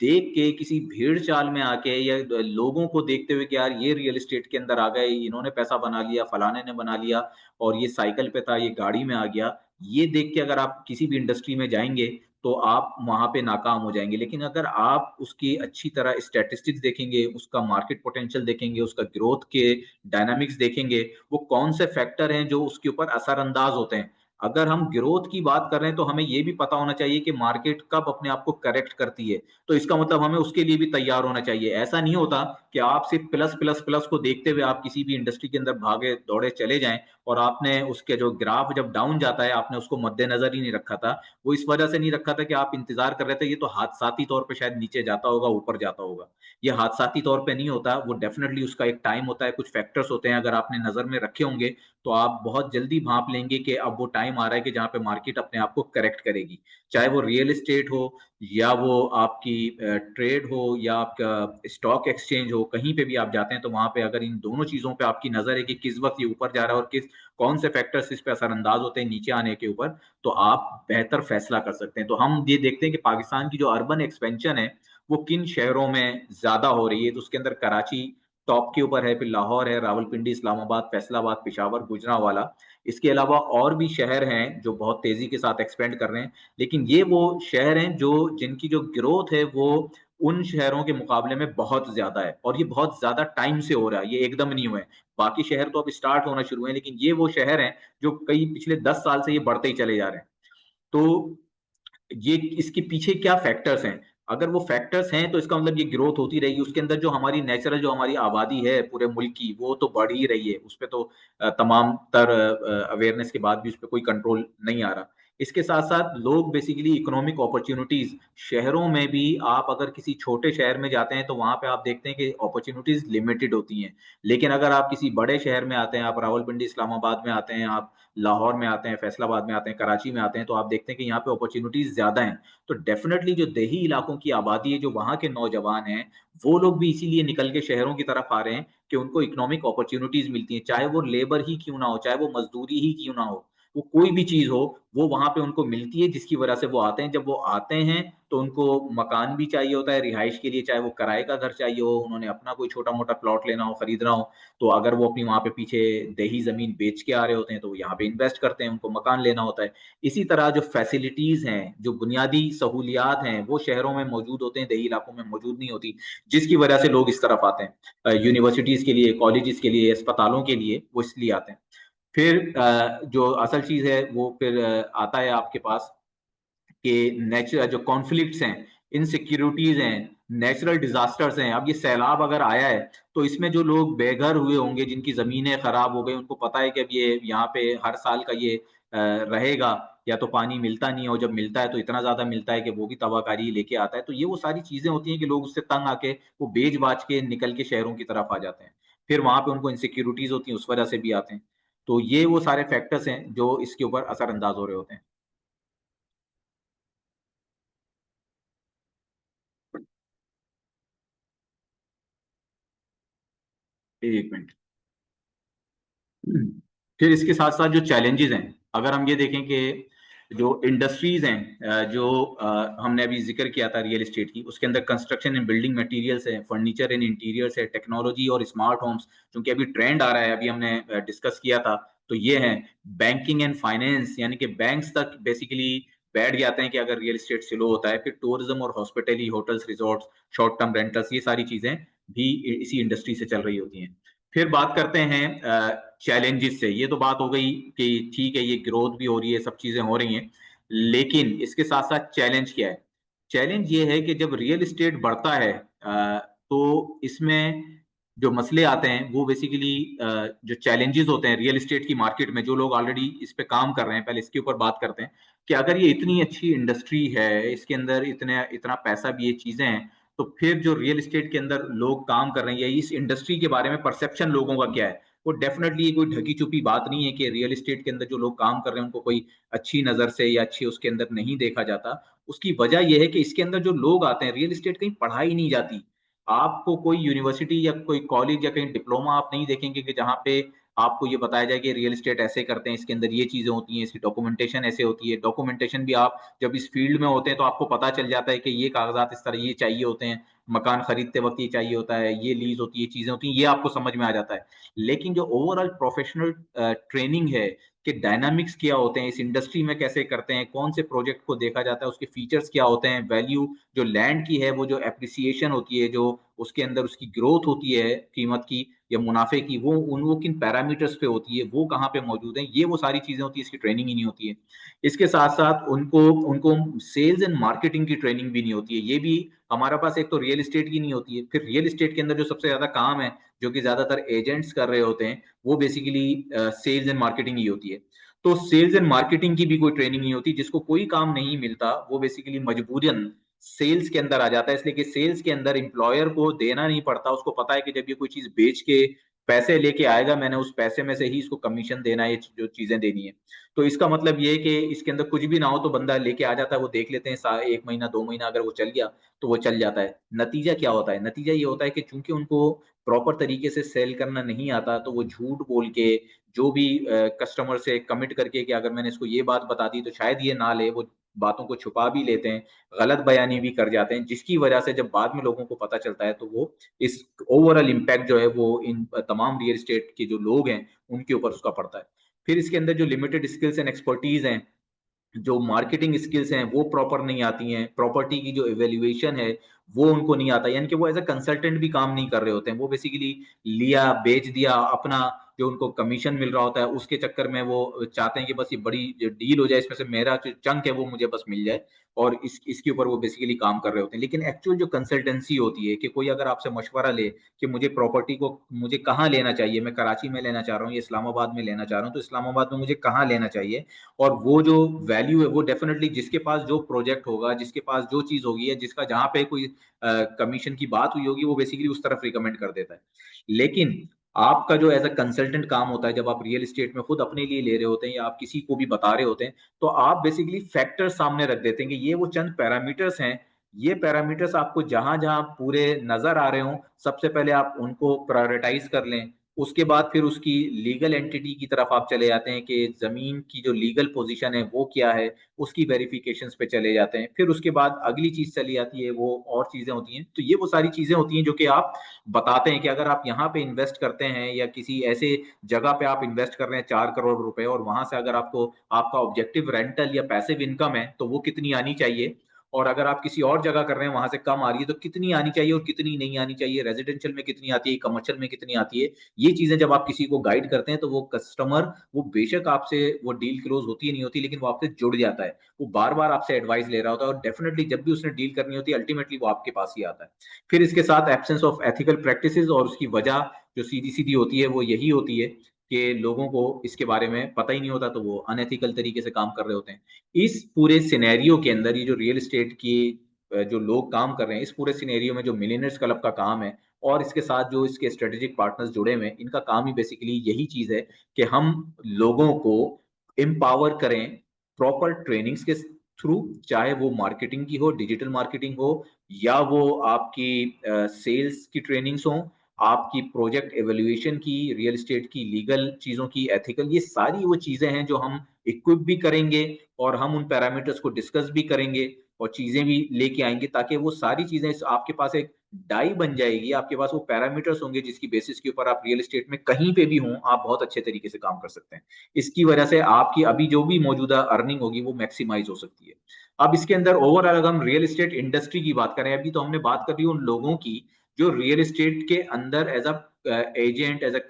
देख के किसी भीड़ चाल में आके, या लोगों को देखते हुए कि यार ये रियल एस्टेट के अंदर आ गए, इन्होंने पैसा बना लिया, फलाने ने बना लिया, और ये साइकिल पे था, ये गाड़ी में आ गया, ये देख के अगर आप किसी भी इंडस्ट्री में जाएंगे तो आप वहां पे नाकाम हो जाएंगे। लेकिन अगर आप उसकी अच्छी तरह स्टैटिस्टिक्स देखेंगे, उसका मार्केट पोटेंशियल देखेंगे, उसका ग्रोथ के डायनामिक्स देखेंगे, वो कौन से फैक्टर हैं जो उसके ऊपर असरअंदाज होते हैं। अगर हम ग्रोथ की बात कर रहे हैं तो हमें ये भी पता होना चाहिए कि मार्केट कब अपने आप को करेक्ट करती है। तो इसका मतलब हमें उसके लिए भी तैयार होना चाहिए। ऐसा नहीं होता कि आप सिर्फ प्लस प्लस प्लस को देखते हुए आप किसी भी इंडस्ट्री के अंदर भागे दौड़े चले जाएं, और आपने उसके जो ग्राफ जब डाउन जाता है आपने उसको मद्देनजर ही नहीं रखा था। वो इस वजह से नहीं रखा था कि आप इंतजार कर रहे थे ये तो हादसाती तौर पे शायद नीचे जाता होगा, ऊपर जाता होगा। ये हादसाती तौर पे नहीं होता, वो डेफिनेटली उसका एक टाइम होता है, कुछ फैक्टर्स होते हैं, अगर आपने नजर में रखे होंगे तो आप बहुत जल्दी भांप लेंगे कि अब वो टाइम आ रहा है कि जहाँ पे मार्केट अपने आप को करेक्ट करेगी। चाहे वो रियल एस्टेट हो, या वो आपकी ट्रेड हो, या आपका स्टॉक एक्सचेंज हो, कहीं पे भी आप जाते हैं तो वहां पे अगर इन दोनों चीजों पे आपकी नजर है कि किस वक्त ये ऊपर जा रहा है और कौन से फैक्टर्स इस पे असरअंदाज होते हैं नीचे आने के ऊपर, तो आप बेहतर फैसला कर सकते हैं। तो हम ये देखते हैं कि पाकिस्तान की जो अर्बन एक्सपेंशन है वो किन शहरों में ज्यादा हो रही है। तो उसके अंदर कराची टॉप के ऊपर है, फिर लाहौर है, रावलपिंडी, इस्लामाबाद, फैसलाबाद, पेशावर, गुजरांवाला। इसके अलावा और भी शहर हैं जो बहुत तेजी के साथ एक्सपेंड कर रहे हैं। लेकिन ये वो शहर हैं जो जिनकी जो ग्रोथ है वो उन शहरों के मुकाबले में बहुत ज्यादा है, और ये बहुत ज्यादा टाइम से हो रहा है, ये एकदम नहीं हुए। बाकी शहर तो अब स्टार्ट होना शुरू है, लेकिन ये वो शहर हैं जो कई पिछले 10 साल से ये बढ़ते ही चले जा रहे हैं। तो ये इसके पीछे क्या फैक्टर्स हैं? अगर वो फैक्टर्स हैं तो इसका मतलब ये ग्रोथ होती रहेगी। उसके अंदर जो हमारी नेचुरल जो हमारी आबादी है पूरे मुल्क की, वो तो बढ़ ही रही है। उसपे तो तमाम तर अवेयरनेस के बाद भी उसपे कोई कंट्रोल नहीं आ रहा। इसके साथ-साथ लोग बेसिकली इकोनॉमिक अपॉर्च्युनिटीज़, शहरों में भी आप अगर किसी छोटे शहर में जाते हैं तो वहाँ पे आप देखते हैं कि अपॉर्च्युनिटीज़ लिमिटेड होती हैं। लेकिन अगर आप किसी बड़े शहर में आते हैं, आप रावलपिंडी, इस्लामाबाद में आते हैं, आप लाहौर में आते हैं, फैसलाबाद में आते हैं, कराची में आते हैं, तो आप देखते हैं कि यहाँ पे अपॉर्च्युनिटीज़ ज़्यादा हैं। तो डेफ़िनेटली जो देही इलाकों की आबादी है, जो वहाँ के नौजवान हैं, वो लोग भी इसीलिए निकल के शहरों की तरफ आ रहे हैं कि उनको इकोनॉमिक अपॉर्च्युनिटीज़ मिलती हैं, चाहे वो लेबर ही क्यों ना हो, चाहे वो मज़दूरी ही क्यों ना हो, वो कोई भी चीज़ हो, वो वहाँ पे उनको मिलती है, जिसकी वजह से वो आते हैं। जब वो आते हैं, तो उनको मकान भी चाहिए होता है रिहाइश के लिए, चाहे वो किराए का घर चाहिए हो, उन्होंने अपना कोई छोटा-मोटा प्लॉट लेना हो, खरीदना हो, तो अगर वो अपनी वहाँ पे पीछे देही ज़मीन बेच के आ रहे होते हैं, तो वो यहाँ पे इन्वेस्ट करते हैं, उनको मकान लेना होता है। इसी तरह जो फैसिलिटीज़ हैं, जो बुनियादी सहूलियात हैं, वो शहरों में मौजूद होते हैं, देही इलाकों में मौजूद नहीं होती, जिसकी वजह से लोग इस तरफ आते हैं। यूनिवर्सिटीज़ के लिए, कॉलेजेस के लिए, अस्पतालों के लिए, वो इसलिए आते हैं। फिर जो असल चीज़ है, वो फिर आता है आपके पास कि जो कॉन्फ्लिक्ट्स हैं, इनसिक्योरिटीज़ हैं, नेचुरल डिज़ास्टर्स हैं। अब ये सैलाब अगर आया है, तो इसमें जो लोग बेघर हुए होंगे, जिनकी ज़मीनें खराब हो गई, उनको पता है कि अब ये यहाँ पे हर साल का ये रहेगा, या तो पानी मिलता नहीं है और जब मिलता है तो इतना ज़्यादा मिलता है कि वो भी तबाहकारी लेके आता है। तो ये वो सारी चीज़ें होती हैं कि लोग उससे तंग आके वो बेच-बाच के निकल के शहरों की तरफ आ जाते हैं। फिर वहाँ पे उनको इनसिक्योरिटीज़ होती हैं, उस वजह से भी आते हैं। तो ये वो सारे फैक्टर्स हैं जो इसके ऊपर असरअंदाज़ हो रहे होते हैं। 1 मिनट। फिर इसके साथ-साथ जो चैलेंजेज़ हैं, अगर हम ये देखें कि जो इंडस्ट्रीज़ हैं जो हमने अभी ज़िक्र किया था रियल एस्टेट की, उसके अंदर कंस्ट्रक्शन एंड बिल्डिंग मटीरियल्स है, फर्नीचर एंड इंटीरियर्स है, टेक्नोलॉजी और स्मार्ट होम्स, चूँकि अभी ट्रेंड आ रहा है, अभी हमने डिस्कस किया था, तो ये हैं। बैंकिंग एंड फाइनेंस, यानी कि बैंक्स तक बेसिकली बैठ जाते हैं कि अगर रियल एस्टेट स्लो होता है। फिर टूरिज़्म और hospitality, hotels, resorts, short term rentals, ये सारी चीज़ें भी इसी इंडस्ट्री से चल रही होती हैं। फिर बात करते हैं चैलेंजेस से। ये तो बात हो गई कि ठीक है, ये ग्रोथ भी हो रही है, सब चीज़ें हो रही हैं। लेकिन इसके साथ-साथ चैलेंज क्या है? चैलेंज ये है कि जब रियल एस्टेट बढ़ता है तो इसमें जो मसले आते हैं वो बेसिकली जो चैलेंजेस होते हैं रियल एस्टेट की मार्केट में, जो लोग ऑलरेडी इस पे काम कर रहे हैं, पहले इसके ऊपर बात करते हैं कि अगर ये इतनी अच्छी इंडस्ट्री है, इसके अंदर इतने इतना पैसा भी, ये चीज़ें हैं, तो फिर जो रियल एस्टेट के अंदर लोग काम कर रहे हैं या इस इंडस्ट्री के बारे में परसेप्शन लोगों का क्या है? वो डेफ़िनेटली कोई ढकी-छुपी बात नहीं है कि रियल एस्टेट के अंदर जो लोग काम कर रहे हैं, उनको कोई अच्छी नज़र से या अच्छी उसके अंदर नहीं देखा जाता। उसकी वजह ये है कि इसके अंदर जो लोग आते हैं, रियल एस्टेट कहीं पढ़ाई नहीं जाती। आपको कोई यूनिवर्सिटी या कोई कॉलेज या कहीं डिप्लोमा आप नहीं देखेंगे कि जहाँ पे आपको ये बताया जाए कि रियल एस्टेट ऐसे करते हैं, इसके अंदर ये चीज़ें होती हैं, इसकी डॉक्यूमेंटेशन ऐसे होती है। डॉक्यूमेंटेशन भी आप जब इस फ़ील्ड में होते हैं, तो आपको पता चल जाता है कि ये कागज़ात इस तरह ये चाहिए होते हैं, मकान खरीदते वक़्त ये चाहिए होता है, ये लीज़ होती है, ये चीज़ें होती हैं, ये आपको समझ में आ जाता है। लेकिन जो ओवरऑल प्रोफ़ेशनल ट्रेनिंग है कि डायनामिक्स क्या होते हैं, इस इंडस्ट्री में कैसे करते हैं, कौन से प्रोजेक्ट को देखा जाता है, उसके फीचर्स क्या होते हैं, वैल्यू जो लैंड की है, वो जो एप्रिसिएशन होती है, जो उसके अंदर उसकी ग्रोथ होती है कीमत की या मुनाफ़े की, वो किन पैरामीटर्स पे होती है, वो कहाँ पे मौजूद है, ये वो सारी चीज़ें होती हैं, इसकी ट्रेनिंग ही नहीं होती है। इसके साथ-साथ उनको उनको सेल्स एंड मार्केटिंग की ट्रेनिंग भी नहीं होती है। ये भी हमारे पास एक तो रियल एस्टेट की नहीं होती है। फिर रियल एस्टेट के अंदर जो सबसे ज़्यादा काम है, जो कि ज़्यादातर एजेंट्स कर रहे होते हैं, वो बेसिकली सेल्स एंड मार्केटिंग ही होती है। तो सेल्स एंड मार्केटिंग की भी कोई ट्रेनिंग नहीं होती, जिसको कोई काम नहीं मिलता, वो बेसिकली मजबूरन सेल्स के अंदर आ जाता है। इसलिए कि सेल्स के अंदर एम्प्लॉयर को देना नहीं पड़ता, उसको पता है कि जब ये कोई चीज़ बेच के पैसे लेके आएगा, मैंने उस पैसे में से ही इसको कमीशन देना है, ये जो चीज़ें देनी है। तो इसका मतलब ये है कि इसके अंदर कुछ भी ना हो तो बंदा लेके आ जाता है, वो देख लेते हैं 1 महीना, 2 महीना अगर वो चल गया, तो वो चल जाता है। नतीजा क्या होता है? नतीजा ये होता है कि चूँकि उनको प्रॉपर तरीके से सेल करना नहीं आता, तो वो झूठ बोल के जो भी कस्टमर से कमिट करके कि अगर मैंने इसको ये बात बता दी तो शायद ये ना ले, वो बातों को छुपा भी लेते हैं, गलत बयानी भी कर जाते हैं, जिसकी वजह से जब बाद में लोगों को पता चलता है, तो वो इस ओवरॉल इम्पैक्ट जो है वो इन तमाम रियल एस्टेट के जो लोग हैं, उनके ऊपर उसका पड़ता है। फिर इसके अंदर जो लिमिटेड स्किल्स एंड एक्सपर्टीज़ हैं, जो मार्केटिंग स्किल्स हैं, वो प्रॉपर नहीं आती हैं, प्रॉपर्टी की जो इवैल्यूएशन है, वो उनको नहीं आता, यानी कि वो एज़ अ कंसल्टेंट भी काम नहीं कर रहे होते हैं। वो बेसिकली लिया, बेच दिया, अपना जो उनको कमीशन मिल रहा होता है, उसके चक्कर में वो चाहते हैं कि बस ये बड़ी जो डील हो जाए, इसमें से मेरा जो चंक है वो मुझे बस मिल जाए, और इसके ऊपर वो बेसिकली काम कर रहे होते हैं। लेकिन एक्चुअल जो कंसल्टेंसी होती है कि कोई अगर आपसे मशवरा ले कि मुझे प्रॉपर्टी को मुझे कहाँ लेना चाहिए, मैं कराची में लेना चाह रहा हूँ या इस्लामाबाद में लेना चाह रहा हूँ, तो इस्लामाबाद में मुझे कहाँ लेना चाहिए, और वो जो वैल्यू है वो डेफिनेटली जिसके पास जो प्रोजेक्ट होगा, जिसके पास जो चीज होगी, या जिसका जहाँ पे कोई कमीशन की बात हुई होगी, वो बेसिकली उस तरफ रिकमेंड कर देता है। लेकिन आपका जो एज अ कंसल्टेंट काम होता है, जब आप रियल एस्टेट में खुद अपने लिए ले रहे होते हैं या आप किसी को भी बता रहे होते हैं, तो आप बेसिकली फैक्टर सामने रख देते हैं कि ये वो चंद पैरामीटर्स हैं, ये पैरामीटर्स आपको जहां जहां पूरे नजर आ रहे हो, सबसे पहले आप उनको प्रायोरिटाइज कर लें। उसके बाद फिर उसकी लीगल एंटिटी की तरफ आप चले जाते हैं कि जमीन की जो लीगल पोजीशन है वो क्या है, उसकी वेरिफिकेशंस पे चले जाते हैं। फिर उसके बाद अगली चीज चली आती है, वो और चीजें होती हैं। तो ये वो सारी चीजें होती हैं जो कि आप बताते हैं कि अगर आप यहाँ पे इन्वेस्ट करते हैं या किसी ऐसे जगह पे आप इन्वेस्ट कर रहे हैं 4 करोड़ रुपए, और वहां से अगर आपको आपका ऑब्जेक्टिव रेंटल या पैसिव इनकम है तो वो कितनी आनी चाहिए, और अगर आप किसी और जगह कर रहे हैं वहां से कम आ रही है तो कितनी आनी चाहिए और कितनी नहीं आनी चाहिए, रेजिडेंशियल में कितनी आती है, कमर्शियल में कितनी आती है। ये चीजें जब आप किसी को गाइड करते हैं तो वो कस्टमर, वो बेशक आपसे वो डील क्लोज होती है नहीं होती, लेकिन वो आपसे जुड़ जाता है, वो बार बार आपसे एडवाइस ले रहा होता है, और डेफिनेटली जब भी उसने डील करनी होती है अल्टीमेटली वो आपके पास ही आता है। फिर इसके साथ एब्सेंस ऑफ एथिकल प्रैक्टिसेस, और उसकी वजह जो सीधी सीधी होती है वो यही होती है कि लोगों को इसके बारे में पता ही नहीं होता, तो वो अनएथिकल तरीके से काम कर रहे होते हैं। इस पूरे सिनेरियो के अंदर ये जो रियल एस्टेट की जो लोग काम कर रहे हैं, इस पूरे सिनेरियो में जो मिलियनेयर्स क्लब का काम है, और इसके साथ जो इसके स्ट्रेटेजिक पार्टनर्स जुड़े हुए हैं, इनका काम ही बेसिकली यही चीज है कि हम लोगों को एम्पावर करें प्रॉपर ट्रेनिंग्स के थ्रू, चाहे वो मार्केटिंग की हो, डिजिटल मार्केटिंग हो, या वो आपकी सेल्स की ट्रेनिंग्स हो, आपकी प्रोजेक्ट एवेल्युएशन की, रियल एस्टेट की, लीगल चीजों की, एथिकल, ये सारी वो चीजें हैं जो हम इक्विप भी करेंगे, और हम उन पैरामीटर्स को डिस्कस भी करेंगे, और चीजें भी लेके आएंगे, ताकि वो सारी चीजें आपके पास एक डाई बन जाएगी, आपके पास वो पैरामीटर्स होंगे जिसकी बेसिस के ऊपर आप रियल एस्टेट में कहीं पे भी हों, आप बहुत अच्छे तरीके से काम कर सकते हैं। इसकी वजह से आपकी अभी जो भी मौजूदा अर्निंग होगी वो मैक्सिमाइज हो सकती है। अब इसके अंदर ओवरऑल अगर हम रियल एस्टेट इंडस्ट्री की बात करें, अभी तो हमने बात कर ली उन लोगों की जो रियल एस्टेट के अंदर as a agent, as a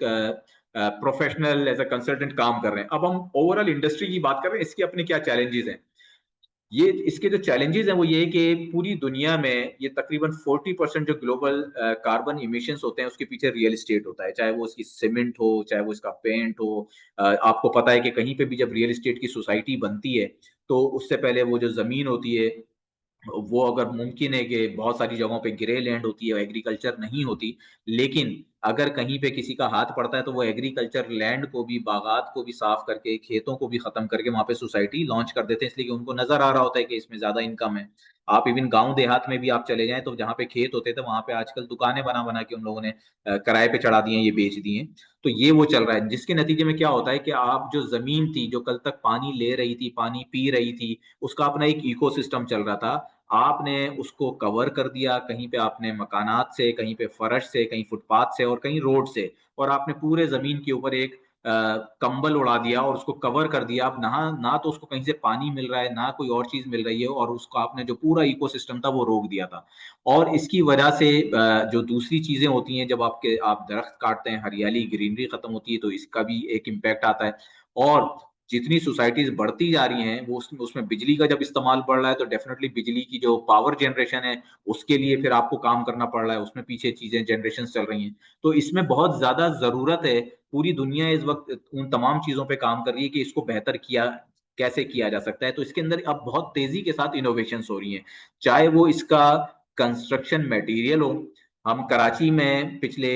professional, as a consultant काम कर रहे हैं। अब हम ओवरऑल इंडस्ट्री की बात कर रहे हैं, इसके अपने क्या चैलेंजेस हैं। ये इसके जो चैलेंजेस हैं वो ये कि पूरी दुनिया में ये तकरीबन 40% जो ग्लोबल कार्बन इमिशंस होते हैं उसके पीछे रियल एस्टेट होता है, चाहे वो उसकी सीमेंट हो, चाहे वो इसका पेंट हो। आपको पता है कि कहीं पे भी जब रियल एस्टेट की सोसाइटी बनती है तो उससे पहले वो जो जमीन होती है, वो अगर मुमकिन है कि बहुत सारी जगहों पे ग्रे लैंड होती है, एग्रीकल्चर नहीं होती, लेकिन अगर कहीं पे किसी का हाथ पड़ता है तो वो एग्रीकल्चर लैंड को भी, बागात को भी साफ करके, खेतों को भी खत्म करके वहां पे सोसाइटी लॉन्च कर देते हैं, इसलिए कि उनको नजर आ रहा होता है कि इसमें ज्यादा इनकम है। आप इवन गांव देहात में भी आप चले जाएं तो जहाँ पे खेत होते थे वहां पे आजकल दुकानें बना बना के उन लोगों ने किराए पे चढ़ा दी हैं, ये बेच दी हैं। तो ये वो चल रहा है, जिसके नतीजे में क्या होता है कि आप जो जमीन थी जो कल तक पानी ले रही थी, पानी पी रही थी, उसका अपना एक इकोसिस्टम चल रहा था, आपने उसको कवर कर दिया। कहीं पे आपने मकानात से, कहीं पे फर्श से, कहीं फुटपाथ से, और कहीं रोड से, और आपने पूरे जमीन के ऊपर एक कंबल उड़ा दिया और उसको कवर कर दिया। अब ना ना तो उसको कहीं से पानी मिल रहा है, ना कोई और चीज मिल रही है, और उसको आपने जो पूरा इकोसिस्टम था वो रोक दिया था। और इसकी वजह से जो दूसरी चीजें होती हैं, जब आप दरख्त काटते हैं, हरियाली, ग्रीनरी खत्म होती है, तो इसका भी एक इम्पैक्ट आता है। और जितनी सोसाइटीज बढ़ती जा रही हैं वो उसमें बिजली का जब इस्तेमाल बढ़ रहा है, तो डेफिनेटली बिजली की जो पावर जनरेशन है उसके लिए फिर आपको काम करना पड़ रहा है, उसमें पीछे चीजें जनरेशन चल रही हैं। तो इसमें बहुत ज्यादा जरूरत है, पूरी दुनिया इस वक्त उन तमाम चीजों पे काम कर रही है कि इसको बेहतर किया कैसे किया जा सकता है। तो इसके अंदर अब बहुत तेजी के साथ इनोवेशन हो रही हैं, चाहे वो इसका कंस्ट्रक्शन मटेरियल हो। हम कराची में पिछले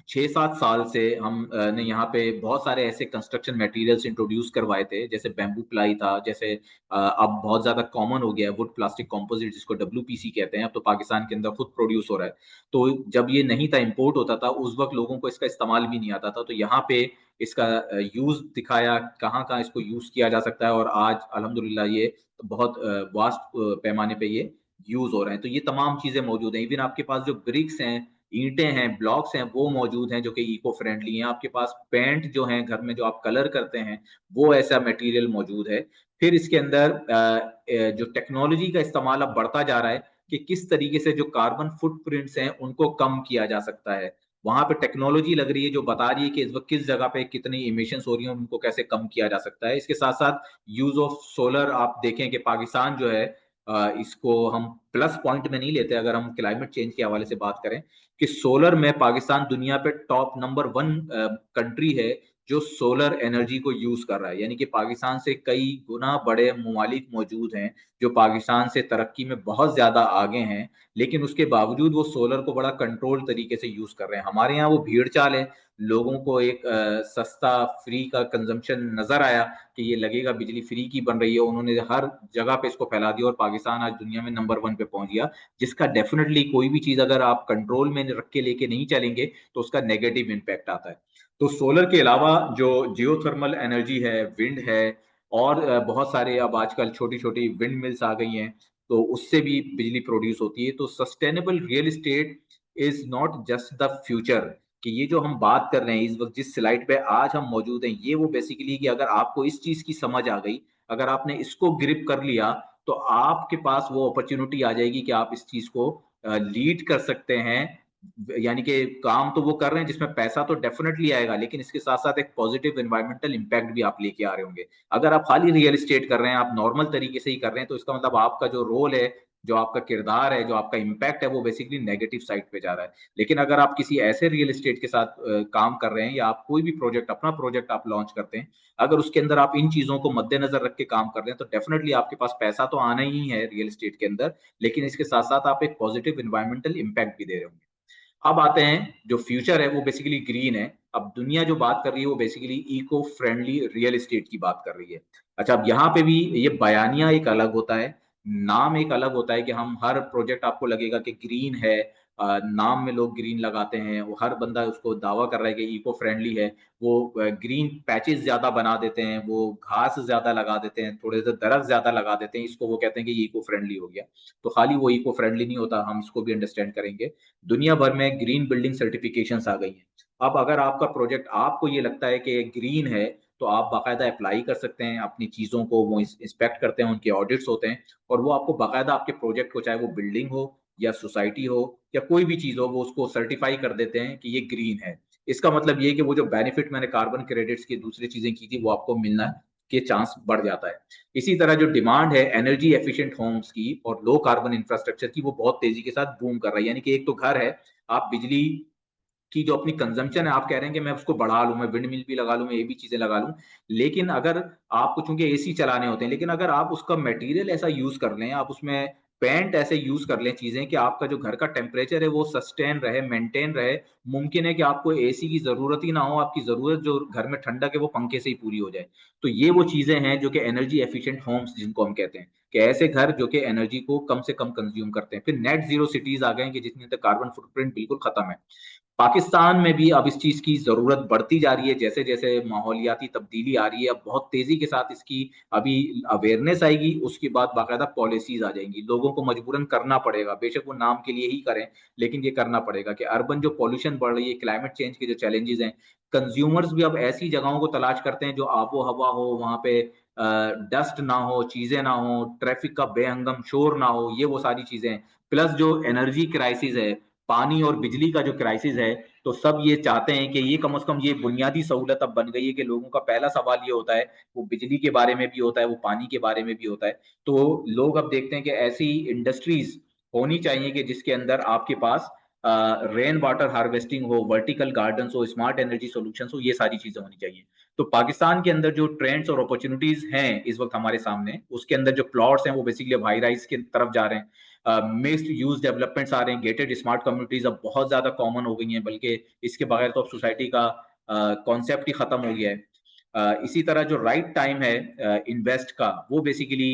6-7 साल से हम ने यहाँ पे बहुत सारे ऐसे कंस्ट्रक्शन मटेरियल्स इंट्रोड्यूस करवाए थे, जैसे बैम्बू प्लाई था, जैसे अब बहुत ज्यादा कॉमन हो गया है वुड प्लास्टिक कंपोजिट, जिसको WPC कहते हैं, अब तो पाकिस्तान के अंदर खुद प्रोड्यूस हो रहा है। तो जब ये नहीं था, इंपोर्ट होता था, उस वक्त लोगों को इसका इस्तेमाल भी नहीं आता था, तो यहाँ पे इसका यूज दिखाया, कहाँ कहाँ इसको यूज किया जा सकता है, और आज अल्हम्दुलिल्लाह ये बहुत वास्ट पैमाने पे ये यूज हो रहे हैं। तो ये तमाम चीजें मौजूद हैं। इवन आपके पास जो ब्रिक्स हैं, ईंटें हैं, ब्लॉक्स हैं, वो मौजूद हैं जो कि इको फ्रेंडली हैं। आपके पास पेंट जो है घर में जो आप कलर करते हैं, वो ऐसा मटेरियल मौजूद है। फिर इसके अंदर जो टेक्नोलॉजी का इस्तेमाल अब बढ़ता जा रहा है कि किस तरीके से जो कार्बन फुटप्रिंट्स हैं उनको कम किया जा सकता है। वहां पे टेक्नोलॉजी लग रही है जो बता रही है कि इस वक्त किस जगह पे कितनी इमिशंस हो रही हैं, उनको कैसे कम किया जा सकता है। इसके साथ साथ यूज ऑफ सोलर आप देखें कि पाकिस्तान जो है इसको हम प्लस पॉइंट में नहीं लेते अगर हम क्लाइमेट चेंज के हवाले से बात करें, कि सोलर में पाकिस्तान दुनिया पे टॉप नंबर 1 कंट्री है जो सोलर एनर्जी को यूज कर रहा है। यानी कि पाकिस्तान से कई गुना बड़े ममालिक मौजूद हैं जो पाकिस्तान से तरक्की में बहुत ज्यादा आगे हैं, लेकिन उसके बावजूद वो सोलर को बड़ा कंट्रोल तरीके से यूज कर रहे हैं। हमारे यहाँ वो भीड़ चाल है, लोगों को एक सस्ता फ्री का कंजम्पशन नजर आया कि ये लगेगा बिजली फ्री की बन रही है, उन्होंने हर जगह पे इसको फैला दिया और पाकिस्तान आज दुनिया में नंबर 1 पे पहुंच गया, जिसका डेफिनेटली कोई भी चीज अगर आप कंट्रोल में रख के लेके नहीं चलेंगे तो उसका नेगेटिव इम्पैक्ट आता है। तो सोलर के अलावा जो जियोथर्मल एनर्जी है, विंड है, और बहुत सारे अब आजकल छोटी छोटी विंड मिल्स आ गई हैं, तो उससे भी बिजली प्रोड्यूस होती है। तो sustainable real estate is not just the future, कि ये जो हम बात कर रहे हैं इस वक्त जिस स्लाइड पे आज हम मौजूद हैं, ये वो बेसिकली कि अगर आपको इस चीज की समझ आ गई, अगर आपने इसको ग्रिप कर लिया, तो आपके पास वो अपॉर्चुनिटी आ जाएगी कि आप इस चीज को लीड कर सकते हैं। यानी कि काम तो वो कर रहे हैं जिसमें पैसा तो डेफिनेटली आएगा, लेकिन इसके साथ साथ एक पॉजिटिव एनवायरमेंटल इंपैक्ट भी आप लेके आ रहे होंगे। अगर आप खाली रियल एस्टेट कर रहे हैं, आप नॉर्मल तरीके से ही कर रहे हैं, तो इसका मतलब आपका जो रोल है, जो आपका किरदार है, जो आपका इम्पैक्ट है, वो बेसिकली नेगेटिव साइड पे जा रहा है। लेकिन अगर आप किसी ऐसे रियल एस्टेट के साथ काम कर रहे हैं, या आप कोई भी प्रोजेक्ट, अपना प्रोजेक्ट आप लॉन्च करते हैं, अगर उसके अंदर आप इन चीजों को मद्देनजर रख के काम कर रहे हैं, तो डेफिनेटली आपके पास पैसा तो आना ही है रियल एस्टेट के अंदर, लेकिन इसके साथ साथ आप एक पॉजिटिव एनवायरमेंटल इम्पैक्ट भी दे रहे होंगे। अब आते हैं जो फ्यूचर है वो बेसिकली ग्रीन है। अब दुनिया जो बात कर रही है वो basically eco friendly real estate की बात कर रही है। अच्छा, अब यहाँ पे भी ये बयानिया एक अलग होता है, नाम एक अलग होता है, कि हम हर प्रोजेक्ट आपको लगेगा कि ग्रीन है, नाम में लोग ग्रीन लगाते हैं, वो हर बंदा उसको दावा कर रहा है कि इको फ्रेंडली है। वो ग्रीन पैचेस ज्यादा बना देते हैं, वो घास ज्यादा लगा देते हैं, थोड़े से दरख्त ज्यादा लगा देते हैं, इसको वो कहते हैं कि ये इको फ्रेंडली हो गया। तो खाली वो इको फ्रेंडली नहीं होता, हम इसको भी अंडरस्टैंड करेंगे। दुनिया भर में ग्रीन बिल्डिंग सर्टिफिकेशंस आ गई हैं। अब अगर आपका प्रोजेक्ट, आपको ये लगता है कि ग्रीन है, तो आप बाकायदा अप्लाई कर सकते हैं अपनी चीज़ों को, वो इंस्पेक्ट करते हैं, उनके ऑडिट्स होते हैं, और वो आपको बाकायदा आपके प्रोजेक्ट को, चाहे वो बिल्डिंग हो या सोसाइटी हो या कोई भी चीज़ हो, वो उसको सर्टिफाई कर देते हैं कि ये ग्रीन है। इसका मतलब ये है कि वो जो बेनिफिट मैंने कार्बन क्रेडिट्स की दूसरी चीज़ें की थी, वो आपको मिलना के चांस बढ़ जाता है। इसी तरह जो डिमांड है एनर्जी एफिशिएंट होम्स की और लो कार्बन इंफ्रास्ट्रक्चर की, वो बहुत तेजी के साथ बूम कर रहा है। यानी कि एक तो घर है, आप बिजली की जो अपनी कंजम्पशन है, आप कह रहे हैं कि मैं उसको बढ़ा लूँ, मैं विंड मिल भी लगा लूँ, मैं ये भी चीज़ें लगा लूँ। लेकिन अगर आपको, चूँकि एसी चलाने होते हैं, लेकिन अगर आप उसका मटेरियल ऐसा यूज़ कर लें, आप उसमें पेंट ऐसे यूज़ कर लें चीज़ें, कि आपका जो घर का टेम्परेचर है वो सस्टेन रहे, मेंटेन रहे। मुमकिन है कि आपको एसी की ज़रूरत ही ना हो, आपकी ज़रूरत जो घर में ठंडक है वो पंखे से ही पूरी हो जाए। तो ये वो चीज़ें हैं जो कि एनर्जी एफिशिएंट होम्स जिनको हम कहते हैं, कि ऐसे घर जो कि एनर्जी को कम से कम कंज़्यूम करते हैं। फिर नेट ज़ीरो सिटीज़ आ गए हैं कि जिसमें तक कार्बन फुटप्रिंट बिल्कुल खत्म है। पाकिस्तान में भी अब इस चीज़ की ज़रूरत बढ़ती जा रही है, जैसे-जैसे माहौलियाती तब्दीली आ रही है, अब बहुत तेज़ी के साथ इसकी अभी अवेयरनेस आएगी, उसके बाद बाकायदा पॉलिसीज़ आ जाएँगी। लोगों को मजबूरन करना पड़ेगा, बेशक वो नाम के लिए ही करें, लेकिन ये करना पड़ेगा कि अर्बन जो पॉल्यूशन बढ़ रही है, क्लाइमेट चेंज के जो चैलेंजेज़ हैं, कंज़्यूमर्स भी अब ऐसी जगहों को तलाश करते हैं जो आबो-हवा हो, वहाँ पे डस्ट ना हो, चीज़ें ना हो, ट्रैफ़िक का बेहंगम शोर ना हो, ये वो सारी चीज़ें हैं। प्लस जो एनर्जी क्राइसिस है, पानी और बिजली का जो क्राइसिस है, तो सब ये चाहते हैं कि ये कम से कम ये बुनियादी सहूलत अब बन गई है कि लोगों का पहला सवाल ये होता है, वो बिजली के बारे में भी होता है, वो पानी के बारे में भी होता है। तो लोग अब देखते हैं कि ऐसी इंडस्ट्रीज़ होनी चाहिए कि जिसके अंदर आपके पास रेन वाटर हार्वेस्टिंग हो, वर्टिकल गार्डन्स हो, स्मार्ट एनर्जी सॉल्यूशंस हो, ये सारी चीज़ें होनी चाहिए। तो पाकिस्तान के अंदर जो ट्रेंड्स और अपॉर्च्युनिटीज़ हैं इस वक़्त हमारे सामने, उसके अंदर जो प्लॉट्स हैं वो बेसिकली अब हाई राइज़ की तरफ जा रहे हैं। मिक्स्ड यूज़ डेवलपमेंट्स आ रहे हैं, गेटेड स्मार्ट कम्युनिटीज़ अब बहुत ज़्यादा कॉमन हो गई हैं, बल्कि इसके बगैर तो अब सोसाइटी का कॉन्सेप्ट ही खत्म हो गया है। इसी तरह जो राइट टाइम है इन्वेस्ट का, वो बेसिकली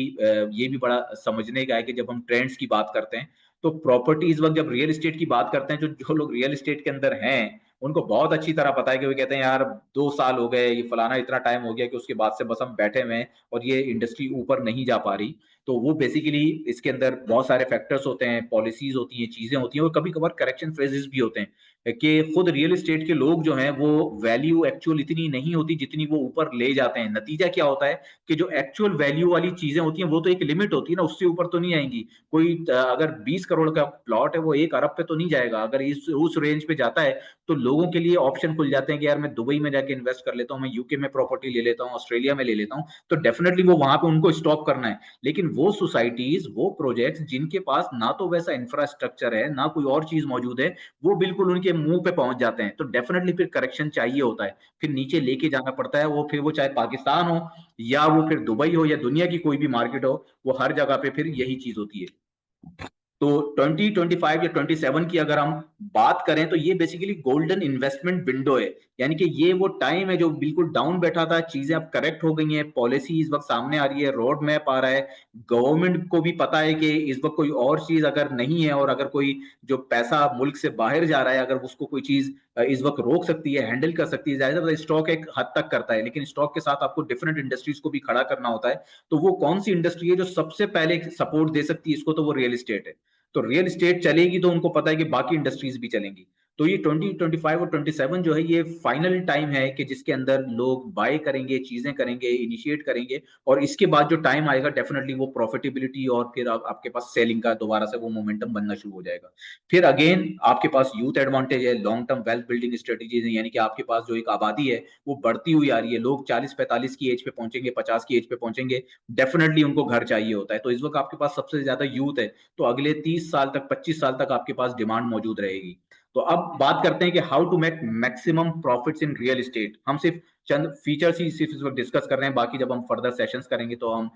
ये भी बड़ा समझने का है कि जब हम ट्रेंड्स की बात करते हैं, तो प्रॉपर्टी इस वक़्त जब रियल एस्टेट की बात करते हैं, जो जो लोग रियल एस्टेट के अंदर हैं, उनको बहुत अच्छी तरह पता है कि वो कहते हैं यार 2 साल हो गए, ये फलाना इतना टाइम हो गया कि उसके बाद से बस हम बैठे हुए हैं और ये इंडस्ट्री ऊपर नहीं जा पा रही। तो वो बेसिकली इसके अंदर बहुत सारे फैक्टर्स होते हैं, पॉलिसीज होती हैं, चीजें होती हैं, और कभी कभार करेक्शन फेजेस भी होते हैं कि खुद रियल एस्टेट के लोग जो हैं वो वैल्यू एक्चुअल इतनी नहीं होती जितनी वो ऊपर ले जाते हैं। नतीजा क्या होता है कि जो एक्चुअल वैल्यू वाली चीजें होती हैं वो तो एक लिमिट होती है ना, उससे ऊपर तो नहीं आएंगी। कोई अगर 20 करोड़ का प्लॉट है वो 1 अरब पे तो नहीं जाएगा। अगर इस उस रेंज पे जाता है तो लोगों के लिए ऑप्शन खुल जाते हैं कि यार मैं दुबई में जाके इन्वेस्ट कर लेता हूँ, मैं यूके में प्रॉपर्टी ले लेता हूँ, ऑस्ट्रेलिया में ले लेता हूँ, तो डेफिनेटली वो वहां पे उनको स्टॉप करना है। लेकिन वो सोसाइटीज, वो प्रोजेक्ट्स जिनके पास ना तो वैसा इंफ्रास्ट्रक्चर है ना कोई और चीज मौजूद है, वो बिल्कुल उनके मुंह पे पहुंच जाते हैं। तो डेफिनेटली फिर करेक्शन चाहिए होता है, फिर नीचे लेके जाना पड़ता है। वो फिर वो चाहे पाकिस्तान हो या वो फिर दुबई हो या दुनिया की कोई भी मार्केट हो, वो हर जगह पे फिर यही चीज होती है। तो 2025 या 27 की अगर हम बात करें तो ये बेसिकली गोल्डन इन्वेस्टमेंट विंडो है। यानी कि ये वो टाइम है जो बिल्कुल डाउन बैठा था, चीजें अब करेक्ट हो गई हैं, पॉलिसी इस वक्त सामने आ रही है, रोड मैप आ रहा है, गवर्नमेंट को भी पता है कि इस वक्त कोई और चीज अगर नहीं है और अगर कोई जो पैसा मुल्क से बाहर जा रहा है अगर उसको कोई चीज इस वक्त रोक सकती है, हैंडल कर सकती है। ज्यादा स्टॉक एक हद तक करता है, लेकिन स्टॉक के साथ आपको डिफरेंट इंडस्ट्रीज को भी खड़ा करना होता है। तो वो कौन सी इंडस्ट्री है जो सबसे पहले सपोर्ट दे सकती है इसको, तो वो रियल एस्टेट है। तो रियल एस्टेट चलेगी तो उनको पता है कि बाकी इंडस्ट्रीज भी चलेंगी। तो ये 2025 और 27 जो है ये फाइनल टाइम है कि जिसके अंदर लोग बाय करेंगे, चीजें करेंगे, इनिशिएट करेंगे, और इसके बाद जो टाइम आएगा डेफिनेटली वो प्रॉफिटेबिलिटी और फिर आपके पास सेलिंग का दोबारा से वो मोमेंटम बनना शुरू हो जाएगा। फिर अगेन आपके पास यूथ एडवांटेज है, long term wealth building strategies है, यानी कि आपके पास जो एक आबादी है वो बढ़ती हुई आ रही है। लोग 40-45 की एज पे पहुंचेंगे, 50 की एज पे पहुंचेंगे, डेफिनेटली उनको घर चाहिए होता है। तो इस वक्त आपके पास सबसे ज्यादा यूथ है, तो अगले 30 साल तक, 25 साल तक आपके पास डिमांड मौजूद रहेगी। तो अब बात करते हैं कि how to make maximum profits in real estate. हम सिर्फ चंद फीचर्स ही सिर्फ इस वक्त डिस्कस कर रहे हैं, बाकी जब हम फर्दर सेशंस करेंगे तो हम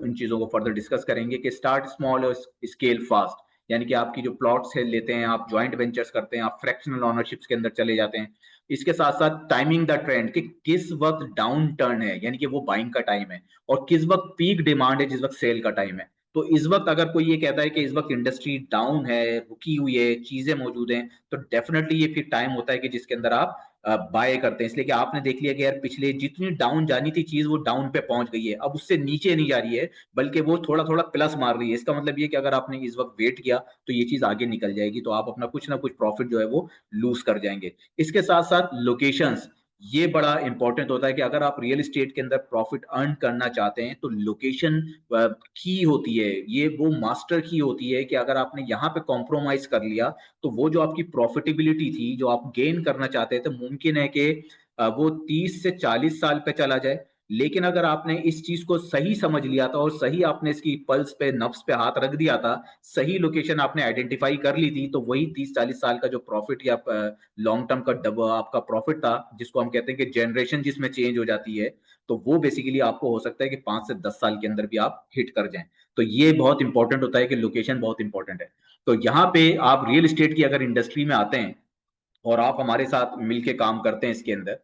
उन चीजों को फर्दर डिस्कस करेंगे कि स्टार्ट स्मॉल और स्केल फास्ट। यानी कि आपकी जो प्लॉट्स है लेते हैं आप, ज्वाइंट वेंचर्स करते हैं आप, फ्रैक्शनल ओनरशिप्स के अंदर चले जाते हैं। इसके साथ साथ टाइमिंग द ट्रेंड कि किस वक्त डाउन टर्न है, यानी कि वो बाइंग का टाइम है, और किस वक्त पीक डिमांड है, जिस वक्त सेल का टाइम है। तो इस वक्त अगर कोई ये कहता है कि इस वक्त इंडस्ट्री डाउन है, रुकी हुई है, चीजें मौजूद हैं, तो डेफिनेटली ये फिर टाइम होता है कि जिसके अंदर आप बाय करते हैं। इसलिए कि आपने देख लिया कि यार पिछले जितनी डाउन जानी थी चीज वो डाउन पे पहुंच गई है, अब उससे नीचे नहीं जा रही है, बल्कि वो थोड़ा थोड़ा प्लस मार रही है। इसका मतलब ये कि अगर आपने इस वक्त वेट किया तो ये चीज आगे निकल जाएगी, तो आप अपना कुछ ना कुछ प्रॉफिट जो है वो लूज कर जाएंगे। इसके साथ साथ लोकेशंस, ये बड़ा इंपॉर्टेंट होता है कि अगर आप रियल एस्टेट के अंदर प्रॉफिट अर्न करना चाहते हैं तो लोकेशन की होती है, ये वो मास्टर की होती है कि अगर आपने यहाँ पे कॉम्प्रोमाइज कर लिया तो वो जो आपकी प्रॉफिटेबिलिटी थी, जो आप गेन करना चाहते थे, मुमकिन है कि वो 30 से 40 साल पे चला जाए। लेकिन अगर आपने इस चीज को सही समझ लिया था और सही आपने इसकी पल्स पे, नब्स पे हाथ रख दिया था, सही लोकेशन आपने आइडेंटिफाई कर ली थी, तो वही 30-40 साल का जो प्रॉफिट या लॉन्ग टर्म का आपका प्रॉफिट था, जिसको हम कहते हैं कि जनरेशन जिसमें चेंज हो जाती है, तो वो बेसिकली आपको हो सकता है कि 5 से 10 साल के अंदर भी आप हिट कर जाएं। तो ये बहुत इंपॉर्टेंट होता है कि लोकेशन बहुत इंपॉर्टेंट है। तो यहाँ पे आप रियल एस्टेट की अगर इंडस्ट्री में आते हैं और आप हमारे साथ मिलके काम करते हैं इसके अंदर,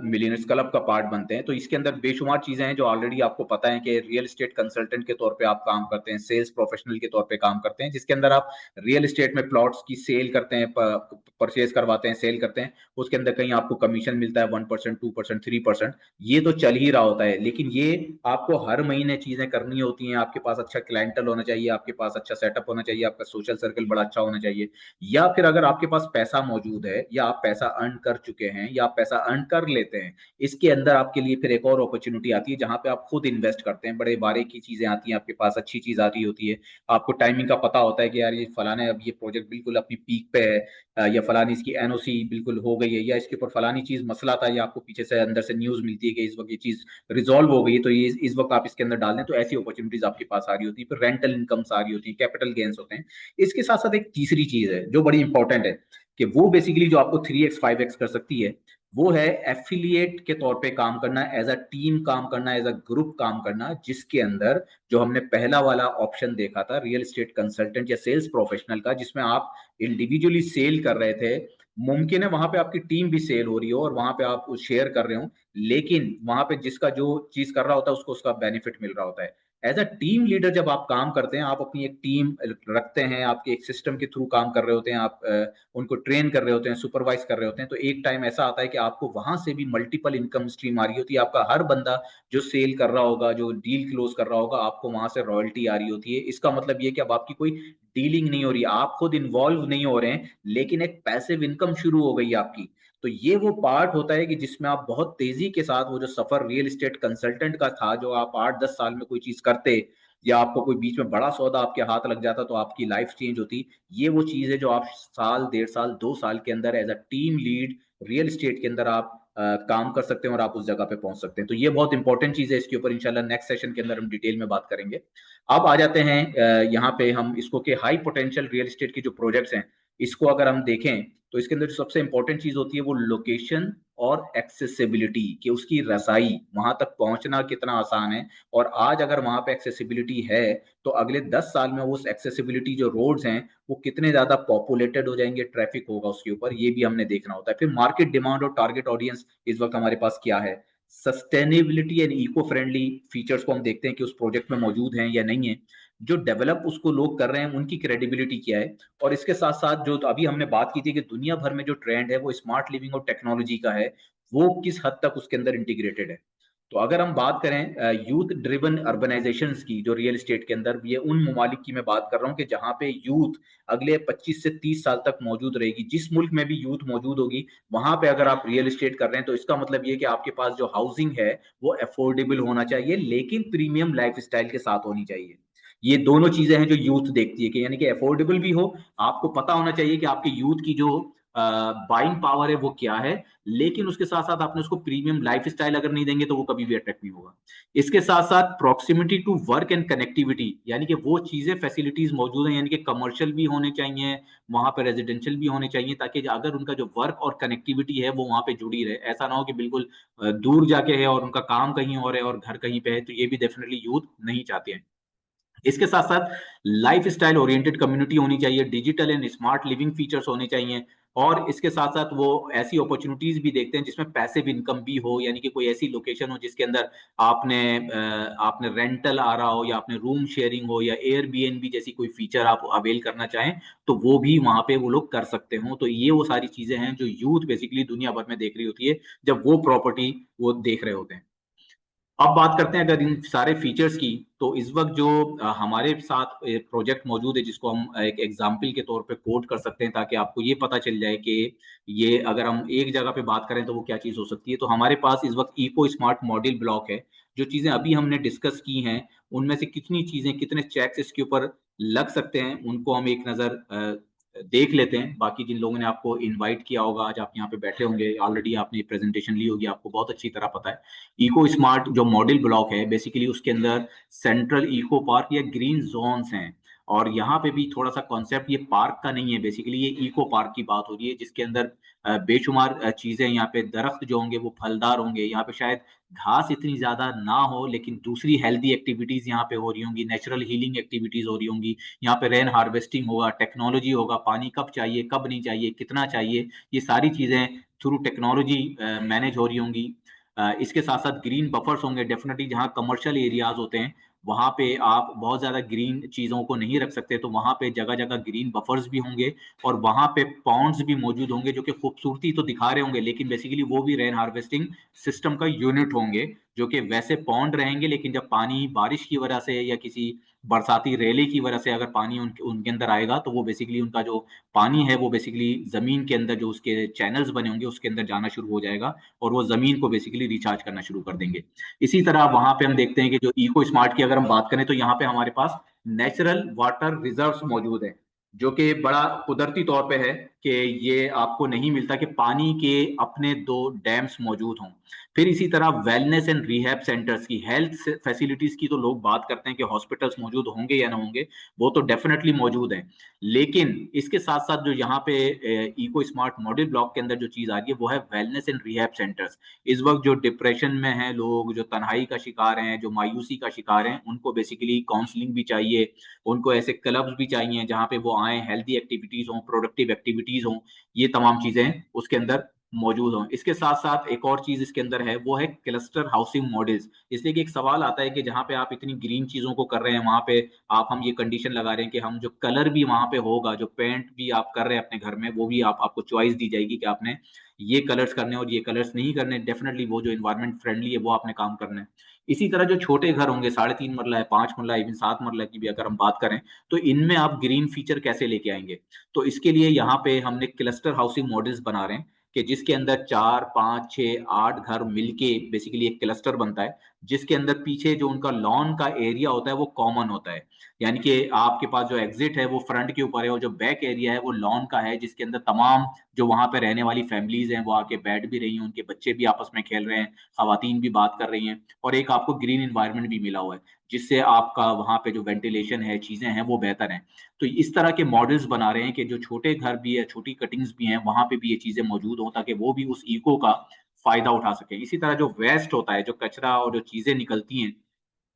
मिलियनर्स क्लब का पार्ट बनते हैं, तो इसके अंदर बेशुमार चीजें हैं जो ऑलरेडी आपको पता है कि रियल एस्टेट कंसल्टेंट के तौर पे आप काम करते हैं, सेल्स प्रोफेशनल के तौर पे काम करते हैं, जिसके अंदर आप रियल एस्टेट में प्लॉट्स की सेल करते हैं, परचेज करवाते हैं, सेल करते हैं। उसके अंदर कहीं आपको कमीशन मिलता है 1%, 2%, 3%, ये तो चल ही रहा होता है। लेकिन ये आपको हर महीने चीजें करनी होती हैं, आपके पास अच्छा क्लाइंटल होना चाहिए, आपके पास अच्छा सेटअप होना चाहिए, आपका सोशल सर्कल बड़ा अच्छा होना चाहिए। या फिर अगर आपके पास पैसा मौजूद है, या आप पैसा अर्न कर चुके हैं, या आप पैसा अर्न कर लेते हैं, इसके अंदर आपके लिए फिर एक और अपॉर्चुनिटी आती है जहां पे आप खुद इन्वेस्ट करते हैं। बड़े बारे की चीजें आती हैं, आपके पास अच्छी चीज आ रही होती है, आपको टाइमिंग का पता होता है कि यार ये फलाने अब ये प्रोजेक्ट बिल्कुल अपनी पीक पे है, या फलानी इसकी एनओसी बिल्कुल हो गई है, या इसके ऊपर फलानी चीज मसला था, या आपको पीछे से अंदर से न्यूज मिलती है कि इस वक्त ये चीज रिजॉल्व हो गई है, तो ये इस वक्त आप इसके अंदर डाल दें, तो ऐसी अपॉर्चुनिटीज आपके पास आ रही होती है। फिर रेंटल इनकम्स आ रही होती है, कैपिटल गेन्स होते हैं। इसके साथ साथ एक तीसरी चीज है जो बड़ी इंपॉर्टेंट है, कि वो बेसिकली जो आपको 3x 5x कर सकती है, वो है एफिलिएट के तौर पे काम करना, एज अ टीम काम करना, एज अ ग्रुप काम करना, जिसके अंदर जो हमने पहला वाला ऑप्शन देखा था रियल एस्टेट कंसल्टेंट या सेल्स प्रोफेशनल का, जिसमें आप इंडिविजुअली सेल कर रहे थे, मुमकिन है वहां पे आपकी टीम भी सेल हो रही हो और वहां पे आप शेयर कर रहे हो, लेकिन वहां पे जिसका जो चीज कर रहा होता है उसको उसका बेनिफिट मिल रहा होता है। एज अ टीम लीडर जब आप काम करते हैं, आप अपनी एक टीम रखते हैं, आपके एक सिस्टम के थ्रू काम कर रहे होते हैं, आप उनको ट्रेन कर रहे होते हैं, सुपरवाइज कर रहे होते हैं, तो एक टाइम ऐसा आता है कि आपको वहां से भी मल्टीपल इनकम स्ट्रीम आ रही होती है। आपका हर बंदा जो सेल कर रहा होगा, जो डील क्लोज कर रहा होगा, आपको वहां से रॉयल्टी आ रही होती है। इसका मतलब ये कि अब आपकी कोई डीलिंग नहीं हो रही, आप खुद इन्वॉल्व नहीं हो रहे हैं, लेकिन एक पैसिव इनकम शुरू हो गई है आपकी। तो ये वो पार्ट होता है कि जिसमें आप बहुत तेजी के साथ वो जो सफर रियल एस्टेट कंसल्टेंट का था, जो आप 8-10 साल में कोई चीज करते, या आपको कोई बीच में बड़ा सौदा आपके हाथ लग जाता तो आपकी लाइफ चेंज होती, ये वो चीज है जो आप साल, 1.5 साल, 2 साल के अंदर as a team lead real estate के अंदर आप काम कर सकते हैं और आप उस जगह पे पहुंच सकते हैं। तो ये बहुत इंपॉर्टेंट चीज है, इसके ऊपर इंशाल्लाह नेक्स्ट सेशन के अंदर हम डिटेल में बात करेंगे। अब आ जाते हैं यहाँ पे हम इसको के हाई पोटेंशियल रियल एस्टेट के जो प्रोजेक्ट्स हैं, इसको अगर हम देखें तो इसके अंदर जो सबसे इंपॉर्टेंट चीज होती है वो लोकेशन और एक्सेसिबिलिटी, कि उसकी रसाई, वहां तक पहुंचना कितना आसान है। और आज अगर वहां पे एक्सेसिबिलिटी है, तो अगले 10 साल में उस एक्सेसिबिलिटी जो रोड्स हैं वो कितने ज्यादा पॉपुलेटेड हो जाएंगे, ट्रैफिक होगा उसके ऊपर, ये भी हमने देखना होता है। फिर मार्केट डिमांड और टारगेट ऑडियंस इस वक्त हमारे पास क्या है, sustainability and eco friendly features को हम देखते हैं कि उस प्रोजेक्ट में मौजूद हैं या नहीं है, जो डेवलप उसको लोग कर रहे हैं उनकी क्रेडिबिलिटी क्या है। और इसके साथ साथ जो अभी हमने बात की थी कि दुनिया भर में जो ट्रेंड है वो स्मार्ट लिविंग और टेक्नोलॉजी का है, वो किस हद तक उसके अंदर इंटीग्रेटेड है। तो अगर हम बात करें यूथ ड्रिवन अर्बनाइजेशंस की, जो रियल एस्टेट के अंदर, ये उन ममालिक की मैं बात कर रहा हूँ कि जहां पे यूथ अगले 25 से 30 साल तक मौजूद रहेगी। जिस मुल्क में भी यूथ मौजूद होगी, वहां पे अगर आप रियल एस्टेट कर रहे हैं, तो इसका मतलब ये कि आपके पास जो हाउसिंग है वो अफोर्डेबल होना चाहिए, लेकिन प्रीमियम लाइफस्टाइल के साथ होनी चाहिए। ये दोनों चीजें हैं जो यूथ देखती है, कि यानी कि अफोर्डेबल भी हो, आपको पता होना चाहिए कि आपके यूथ की जो बाइंग पावर है वो क्या है, लेकिन उसके साथ साथ आपने उसको प्रीमियम लाइफस्टाइल अगर नहीं देंगे तो वो कभी भी अट्रैक्ट नहीं होगा। इसके साथ साथ proximity to work and connectivity, यानी कि वो चीजें, फैसिलिटीज मौजूद हैं, यानी कि कमर्शियल भी होने चाहिए, वहां पे रेजिडेंशियल भी होने चाहिए, ताकि अगर उनका जो वर्क और कनेक्टिविटी है वो वहां पे जुड़ी रहे। ऐसा ना हो कि बिल्कुल दूर जाके है और उनका काम कहीं और है और घर कहीं पे है, तो ये भी डेफिनेटली यूथ नहीं चाहते हैं। इसके साथ साथ लाइफ स्टाइल ओरिएंटेड कम्युनिटी होनी चाहिए, digital and smart living features होने चाहिए, और इसके साथ साथ वो ऐसी अपॉर्चुनिटीज भी देखते हैं जिसमें पैसिव इनकम भी हो, यानी कि कोई ऐसी लोकेशन हो जिसके अंदर आपने रेंटल आ रहा हो, या आपने रूम शेयरिंग हो, या एयरबीएनबी जैसी कोई फीचर आप अवेल करना चाहें, तो वो भी वहां पे वो लोग कर सकते हो। तो ये वो सारी चीजें हैं जो यूथ बेसिकली दुनिया भर में देख रही होती है जब वो प्रॉपर्टी वो देख रहे होते हैं। अब बात करते हैं अगर इन सारे फीचर्स की, तो इस वक्त जो हमारे साथ एक प्रोजेक्ट मौजूद है जिसको हम एक एग्जाम्पल के तौर पे कोट कर सकते हैं, ताकि आपको ये पता चल जाए कि ये अगर हम एक जगह पे बात करें तो वो क्या चीज हो सकती है। तो हमारे पास इस वक्त इको स्मार्ट मॉडल ब्लॉक है। जो चीजें अभी हमने डिस्कस की हैं, उनमें से कितनी चीजें, कितने चेक्स इसके ऊपर लग सकते हैं, उनको हम एक नजर देख लेते हैं। बाकी जिन लोगों ने आपको इनवाइट किया होगा, आज आप यहाँ पे बैठे होंगे, ऑलरेडी आपने प्रेजेंटेशन ली होगी, आपको बहुत अच्छी तरह पता है। इको स्मार्ट जो मॉडल ब्लॉक है, बेसिकली उसके अंदर सेंट्रल इको पार्क या ग्रीन जोन्स हैं। और यहाँ पे भी थोड़ा सा कॉन्सेप्ट ये पार्क का नहीं है, बेसिकली ये इको पार्क की बात हो रही है, जिसके अंदर बेशुमार चीजें, यहाँ पे दरख्त जो होंगे वो फलदार होंगे, यहाँ पे शायद घास इतनी ज्यादा ना हो, लेकिन दूसरी हेल्दी एक्टिविटीज यहाँ पे हो रही होंगी, नेचुरल हीलिंग एक्टिविटीज हो रही होंगी। यहाँ पे रेन हार्वेस्टिंग होगा, टेक्नोलॉजी होगा, पानी कब चाहिए कब नहीं चाहिए, कितना चाहिए, ये सारी चीजें थ्रू टेक्नोलॉजी मैनेज हो रही होंगी। इसके साथ साथ ग्रीन बफर्स होंगे, डेफिनेटली जहाँ कमर्शियल एरियाज होते हैं वहां पे आप बहुत ज्यादा ग्रीन चीजों को नहीं रख सकते, तो वहां पे जगह जगह ग्रीन बफर्स भी होंगे। और वहां पे पॉन्ड्स भी मौजूद होंगे, जो कि खूबसूरती तो दिखा रहे होंगे, लेकिन बेसिकली वो भी रेन हार्वेस्टिंग सिस्टम का यूनिट होंगे, जो कि वैसे पॉन्ड रहेंगे, लेकिन जब पानी बारिश की वजह से या किसी बरसाती रेले की वजह से अगर पानी उनके अंदर आएगा, तो वो बेसिकली उनका जो पानी है वो बेसिकली जमीन के अंदर जो उसके चैनल्स बने होंगे उसके अंदर जाना शुरू हो जाएगा, और वो जमीन को बेसिकली रिचार्ज करना शुरू कर देंगे। इसी तरह वहां पे हम देखते हैं कि जो इको स्मार्ट की अगर हम बात करें, तो यहाँ पे हमारे पास नेचुरल वाटर रिजर्व्स मौजूद है, जो कि बड़ा कुदरती तौर पे है, कि ये आपको नहीं मिलता कि पानी के अपने दो डैम्स मौजूद हों। फिर इसी तरह वेलनेस एंड रिहैब सेंटर्स की, हेल्थ फैसिलिटीज की, तो लोग बात करते हैं कि हॉस्पिटल्स मौजूद होंगे या ना होंगे, वो तो डेफिनेटली मौजूद है। लेकिन इसके साथ साथ जो यहाँ पे इको स्मार्ट मॉडल ब्लॉक के अंदर जो चीज आ रही है वो है वेलनेस एंड रिहैब सेंटर्स। इस वक्त जो डिप्रेशन में हैं लोग, जो तन्हाई का शिकार हैं, जो मायूसी का शिकार हैं, उनको बेसिकली काउंसलिंग भी चाहिए, उनको ऐसे क्लब्स भी चाहिए जहाँ पे वो आए, हेल्दी एक्टिविटीज हों, प्रोडक्टिव एक्टिविटीज हों, ये तमाम चीजें उसके अंदर मौजूद हों। इसके साथ साथ एक और चीज इसके अंदर है, वो है क्लस्टर हाउसिंग मॉडल्स। इसलिए कि एक सवाल आता है कि जहाँ पे आप इतनी ग्रीन चीजों को कर रहे हैं, वहां पे आप हम ये कंडीशन लगा रहे हैं कि हम जो कलर भी वहां पे होगा, जो पेंट भी आप कर रहे हैं अपने घर में, वो भी आपको चॉइस दी जाएगी कि आपने ये कलर्स करने और ये कलर्स नहीं करने। डेफिनेटली वो जो इन्वायरमेंट फ्रेंडली है वो आपने काम करना है। इसी तरह जो छोटे घर होंगे, 3.5 मरला है, 5 मरला, इवन 7 मरला की भी अगर हम बात करें, तो इनमें आप ग्रीन फीचर कैसे लेके आएंगे? तो इसके लिए यहाँ पे हमने क्लस्टर हाउसिंग मॉडल्स बना रहे हैं कि जिसके अंदर 4, 5, 6, 8 घर मिलके बेसिकली एक क्लस्टर बनता है, जिसके अंदर पीछे जो उनका लॉन का एरिया होता है वो कॉमन होता है। यानी कि आपके पास जो एग्जिट है वो फ्रंट के ऊपर है, और जो बैक एरिया है वो लॉन का है, जिसके अंदर तमाम जो वहां पे रहने वाली फैमिलीज हैं वो आके बैठ भी रही हैं, उनके बच्चे भी आपस में खेल रहे हैं, खवातीन भी बात कर रही हैं, और एक आपको ग्रीन इन्वायरमेंट भी मिला हुआ है, जिससे आपका वहां पे जो वेंटिलेशन है, चीजें हैं, वो बेहतर हैं। तो इस तरह के मॉडल्स बना रहे हैं कि जो छोटे घर भी है, छोटी कटिंग्स भी हैं, वहां पे भी ये चीजें मौजूद हों, ताकि वो भी उस इको का फायदा उठा सके। इसी तरह जो वेस्ट होता है, जो कचरा और जो चीजें निकलती हैं,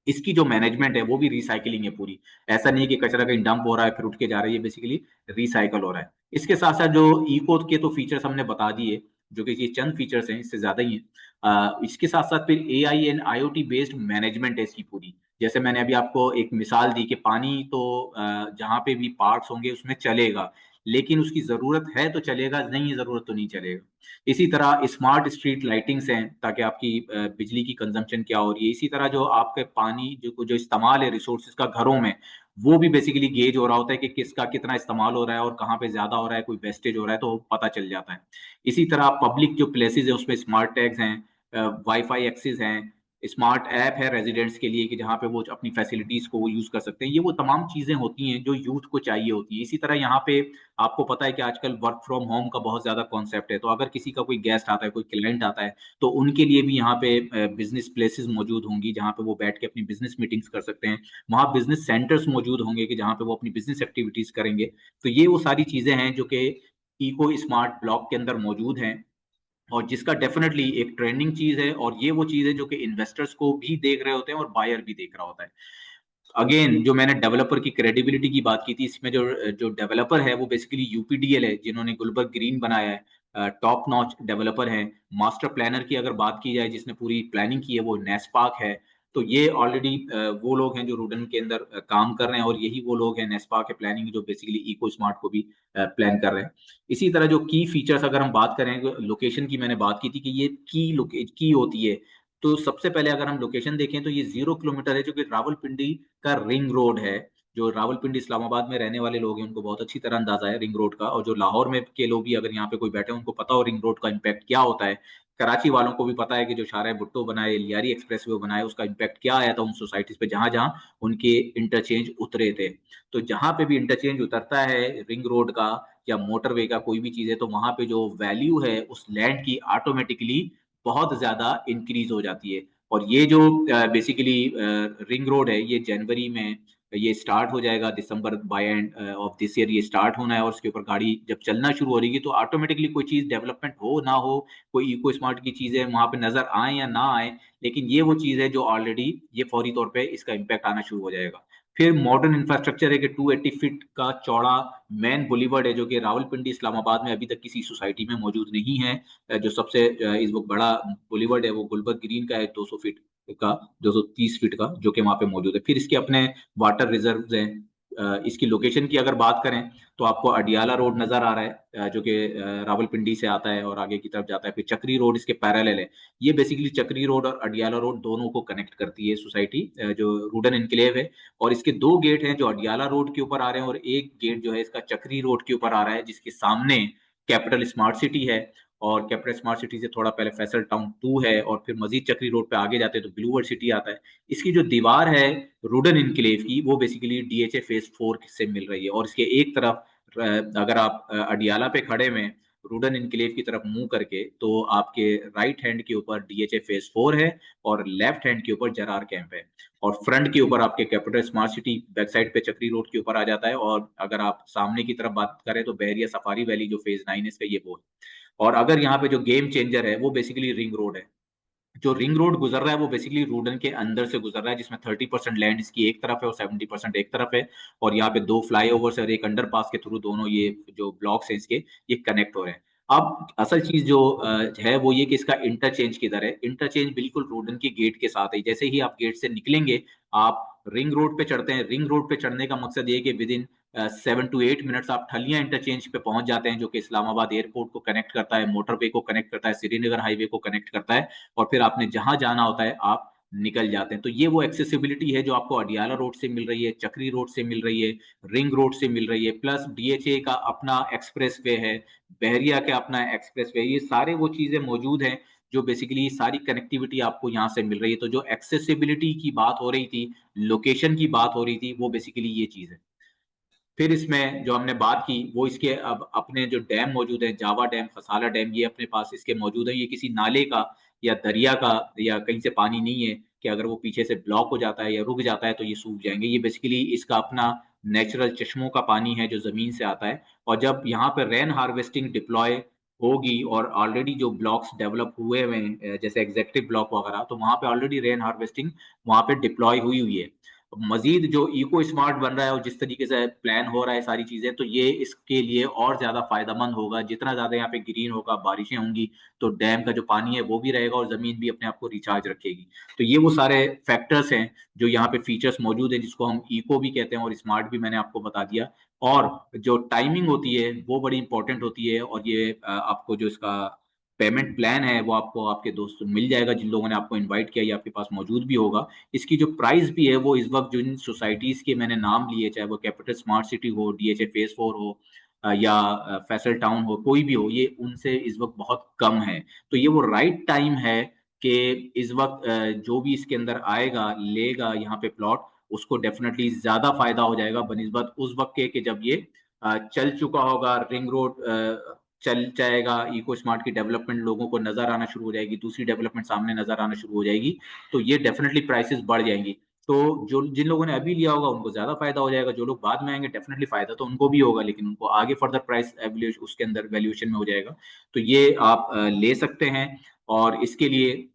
इसकी जो मैनेजमेंट है वो भी रिसाइकलिंग है पूरी। ऐसा नहीं है कि कचरा कहीं डंप हो रहा है फिर उठ के जा रही है, बेसिकली रिसाइकल हो रहा है। इसके साथ साथ जो इको के तो फीचर्स हमने बता दिए, जो कि ये चंद फीचर्स हैं, इससे ज्यादा ही है। इसके साथ साथ फिर AI and IoT based management है इसकी पूरी। जैसे मैंने अभी आपको एक मिसाल दी कि पानी तो जहाँ पे भी पार्ट्स होंगे उसमें चलेगा, लेकिन उसकी जरूरत है तो चलेगा, नहीं है जरूरत तो नहीं चलेगा। इसी तरह स्मार्ट स्ट्रीट लाइटिंग्स हैं, ताकि आपकी बिजली की कंजम्पशन क्या हो रही है। इसी तरह जो आपके पानी जो जो इस्तेमाल है रिसोर्सेज का घरों में, वो भी बेसिकली गेज हो रहा होता है कि किसका कितना इस्तेमाल हो रहा है और कहाँ पे ज्यादा हो रहा है, कोई वेस्टेज हो रहा है तो पता चल जाता है। इसी तरह पब्लिक जो प्लेसेस है उसमें स्मार्ट टैग्स हैं, वाईफाई एक्सेस हैं, स्मार्ट ऐप है रेजिडेंट्स के लिए कि जहाँ पे वो अपनी फैसिलिटीज को यूज कर सकते हैं। ये वो तमाम चीजें होती हैं जो यूथ को चाहिए होती हैं। इसी तरह यहाँ पे आपको पता है कि आजकल वर्क फ्रॉम होम का बहुत ज्यादा कॉन्सेप्ट है, तो अगर किसी का कोई गेस्ट आता है, कोई क्लाइंट आता है, तो उनके लिए भी यहाँ पे बिजनेस प्लेसेस मौजूद होंगी जहाँ पे वो बैठ के अपनी बिजनेस मीटिंग्स कर सकते हैं। वहाँ बिजनेस सेंटर्स मौजूद होंगे कि जहाँ पे वो अपनी बिजनेस एक्टिविटीज करेंगे। तो ये वो सारी चीजें हैं जो कि इको स्मार्ट ब्लॉक के अंदर मौजूद हैं, और जिसका डेफिनेटली एक ट्रेंडिंग चीज है, और ये वो चीज है जो कि इन्वेस्टर्स को भी देख रहे होते हैं और बायर भी देख रहा होता है। अगेन जो मैंने डेवलपर की क्रेडिबिलिटी की बात की थी, इसमें जो जो डेवलपर है वो बेसिकली यूपीडीएल है, जिन्होंने गुलबर्ग ग्रीन बनाया है, टॉप नॉच डेवलपर है। मास्टर प्लानर की अगर बात की जाए, जिसने पूरी प्लानिंग की है, वो नेस्पाक है। तो ये ऑलरेडी वो लोग हैं जो रूडन के अंदर काम कर रहे हैं, और यही वो लोग हैं नेस्पाक के प्लानिंग जो बेसिकली इको स्मार्ट को भी प्लान कर रहे हैं। इसी तरह जो की फीचर्स अगर हम बात करें, लोकेशन की मैंने बात की थी कि ये की होती है। तो सबसे पहले अगर हम लोकेशन देखें तो ये 0 किलोमीटर है, जो कि रावलपिंडी का रिंग रोड है। जो रावलपिंडी इस्लामाबाद में रहने वाले लोग हैं उनको बहुत अच्छी तरह अंदाजा है रिंग रोड का, और जो लाहौर में के लोग भी अगर यहाँ पे कोई बैठे हैं उनको पता हो रिंग रोड का इम्पैक्ट क्या होता है। कराची वालों को भी पता है कि जो शारा भुट्टो बनाए, लियारी एक्सप्रेस वे बनाए, उसका इम्पैक्ट क्या आया था उन सोसाइटीज पे जहां जहां उनके इंटरचेंज उतरे थे। तो जहां पे भी इंटरचेंज उतरता है रिंग रोड का या मोटरवे का कोई भी चीज है, तो वहां पे जो वैल्यू है उस लैंड की ऑटोमेटिकली बहुत ज्यादा इंक्रीज हो जाती है। और ये जो बेसिकली रिंग रोड है, ये जनवरी में ये स्टार्ट हो जाएगा, December by end of this year ये स्टार्ट होना है, और उसके ऊपर गाड़ी जब चलना शुरू हो रही है तो ऑटोमेटिकली कोई चीज डेवलपमेंट हो ना हो, कोई इको स्मार्ट की चीजें वहां पे नजर आए या ना आए, लेकिन ये वो चीज है जो ऑलरेडी ये फौरी तौर पे इसका इम्पैक्ट आना शुरू हो जाएगा। फिर मॉडर्न इंफ्रास्ट्रक्चर है कि 280 फीट का चौड़ा मेन बुलीवर्ड है, जो कि रावलपिंडी इस्लामाबाद में अभी तक किसी सोसाइटी में मौजूद नहीं है। जो सबसे इस वक्त बड़ा बुलीवर्ड है वो गुलबर्ग ग्रीन का है, 200 फीट का, 230 फीट का, जो कि वहां पे मौजूद है। फिर इसके अपने वाटर रिजर्व हैं। इसकी लोकेशन की अगर बात करें तो आपको अडियाला रोड नजर आ रहा है, जो कि रावलपिंडी से आता है और आगे की तरफ जाता है। फिर चक्री रोड इसके पैरेलल है। ये बेसिकली चक्री रोड और अडियाला रोड दोनों को कनेक्ट करती है सोसाइटी, जो रूडन इनक्लेव है। और इसके दो गेट हैं जो अडियाला रोड के ऊपर आ रहे हैं, और एक गेट जो है इसका चक्री रोड के ऊपर आ रहा है, जिसके सामने कैपिटल स्मार्ट सिटी है। और कैपिटल स्मार्ट सिटी से थोड़ा पहले फैसल टाउन 2 है, और फिर मजीद चक्री रोड पे आगे जाते हैं तो ब्लू वर्ल्ड सिटी आता है। इसकी जो दीवार है रूडन इनक्लेव की, वो बेसिकली डीएचए फेज 4 से मिल रही है, और इसके एक तरफ अगर आप अडियाला पे खड़े में रूडन इनक्लेव की तरफ मुंह करके, तो आपके राइट हैंड के ऊपर डीएचए फेज 4 है, और लेफ्ट हैंड के ऊपर जरार कैंप है। और फ्रंट के ऊपर आपके capital smart city back side पे चक्री रोड के ऊपर आ जाता है। और अगर आप सामने की तरफ बात करें तो बहरिया सफारी वैली जो फेज 9 है इसका, ये वो है। और अगर यहाँ पे जो गेम चेंजर है वो बेसिकली रिंग रोड है। जो रिंग रोड गुजर रहा है वो बेसिकली रूडन के अंदर से गुजर रहा है, जिसमें 30% लैंड इसकी एक तरफ है और 70% एक तरफ है। और यहाँ पे दो फ्लाईओवर्स और एक अंडरपास के थ्रू दोनों ये जो ब्लॉक्स हैं इसके, ये कनेक्ट हो रहे हैं। अब असल चीज जो है वो ये कि इसका इंटरचेंज किधर है। इंटरचेंज बिल्कुल रोडन के गेट के साथ है। जैसे ही आप गेट से निकलेंगे, आप रिंग रोड पे चढ़ते हैं। रिंग रोड पे चढ़ने का मकसद ये है कि विद इन 7 to 8 मिनट्स आप ठलिया इंटरचेंज पे पहुंच जाते हैं, जो कि इस्लामाबाद एयरपोर्ट को कनेक्ट करता है, मोटरवे को कनेक्ट करता है, श्रीनगर हाईवे को कनेक्ट करता है, और फिर आपने जहां जाना होता है आप निकल जाते हैं। तो ये वो एक्सेसिबिलिटी है जो आपको अडियाला रोड से मिल रही है, चक्री रोड से मिल रही है, रिंग रोड से मिल रही है, प्लस डीएचए का अपना एक्सप्रेस वे है, बहरिया का अपना एक्सप्रेस वे। ये सारे वो चीजें मौजूद हैं जो बेसिकली सारी कनेक्टिविटी आपको यहाँ से मिल रही है। तो जो एक्सेसिबिलिटी की बात हो रही थी, लोकेशन की बात हो रही थी, वो बेसिकली ये चीज है। फिर इसमें जो हमने बात की वो इसके अब अपने जो डैम मौजूद है, जावा डैम, खसाला डैम, ये अपने पास इसके मौजूद है। ये किसी नाले का या दरिया का या कहीं से पानी नहीं है कि अगर वो पीछे से ब्लॉक हो जाता है या रुक जाता है तो ये सूख जाएंगे। ये बेसिकली इसका अपना नेचुरल चश्मों का पानी है जो जमीन से आता है। और जब यहाँ पे रेन हार्वेस्टिंग डिप्लॉय होगी और ऑलरेडी जो ब्लॉक्स डेवलप हुए हुए हैं जैसे एग्जेक्टिव ब्लॉक वगैरह, तो वहां पे ऑलरेडी रेन हार्वेस्टिंग वहां पे डिप्लॉय हुई हुई है। मजीद जो इको स्मार्ट बन रहा है और जिस तरीके से प्लान हो रहा है सारी चीजें, तो ये इसके लिए और ज्यादा फायदेमंद होगा। जितना ज्यादा यहाँ पे ग्रीन होगा, बारिशें होंगी, तो डैम का जो पानी है वो भी रहेगा और जमीन भी अपने आप को रिचार्ज रखेगी। तो ये वो सारे फैक्टर्स हैं जो यहाँ पे फीचर्स मौजूद है, जिसको हम इको भी कहते हैं और स्मार्ट भी मैंने आपको बता दिया। और जो टाइमिंग होती है वो बड़ी इंपॉर्टेंट होती है। और ये आपको जो इसका पेमेंट प्लान है वो आपको आपके दोस्त मिल जाएगा जिन लोगों ने आपको इनवाइट किया, ये आपके पास मौजूद भी होगा। इसकी जो प्राइस भी है वो इस वक्त जो इन सोसाइटीज के मैंने नाम लिए, चाहे वो कैपिटल स्मार्ट सिटी हो, डीएचए फेज 4 हो, या फैसल टाउन हो, कोई भी हो, ये उनसे इस वक्त बहुत कम है। तो ये वो राइट टाइम है कि इस वक्त जो भी इसके अंदर आएगा लेगा यहाँ पे प्लॉट, उसको डेफिनेटली ज्यादा फायदा हो जाएगा बनिस्बत उस वक्त के कि जब ये चल चुका होगा, रिंग रोड चल जाएगा, इको स्मार्ट की डेवलपमेंट लोगों को नजर आना शुरू हो जाएगी, दूसरी डेवलपमेंट सामने नजर आना शुरू हो जाएगी, तो ये डेफिनेटली प्राइसेस बढ़ जाएंगी। तो जो जिन लोगों ने अभी लिया होगा उनको ज्यादा फायदा हो जाएगा, जो लोग बाद में आएंगे डेफिनेटली फायदा तो उनको भी होगा, लेकिन उनको आगे फर्दर प्राइस उसके अंदर वैल्यूएशन में हो जाएगा। तो ये आप ले सकते हैं। और इसके लिए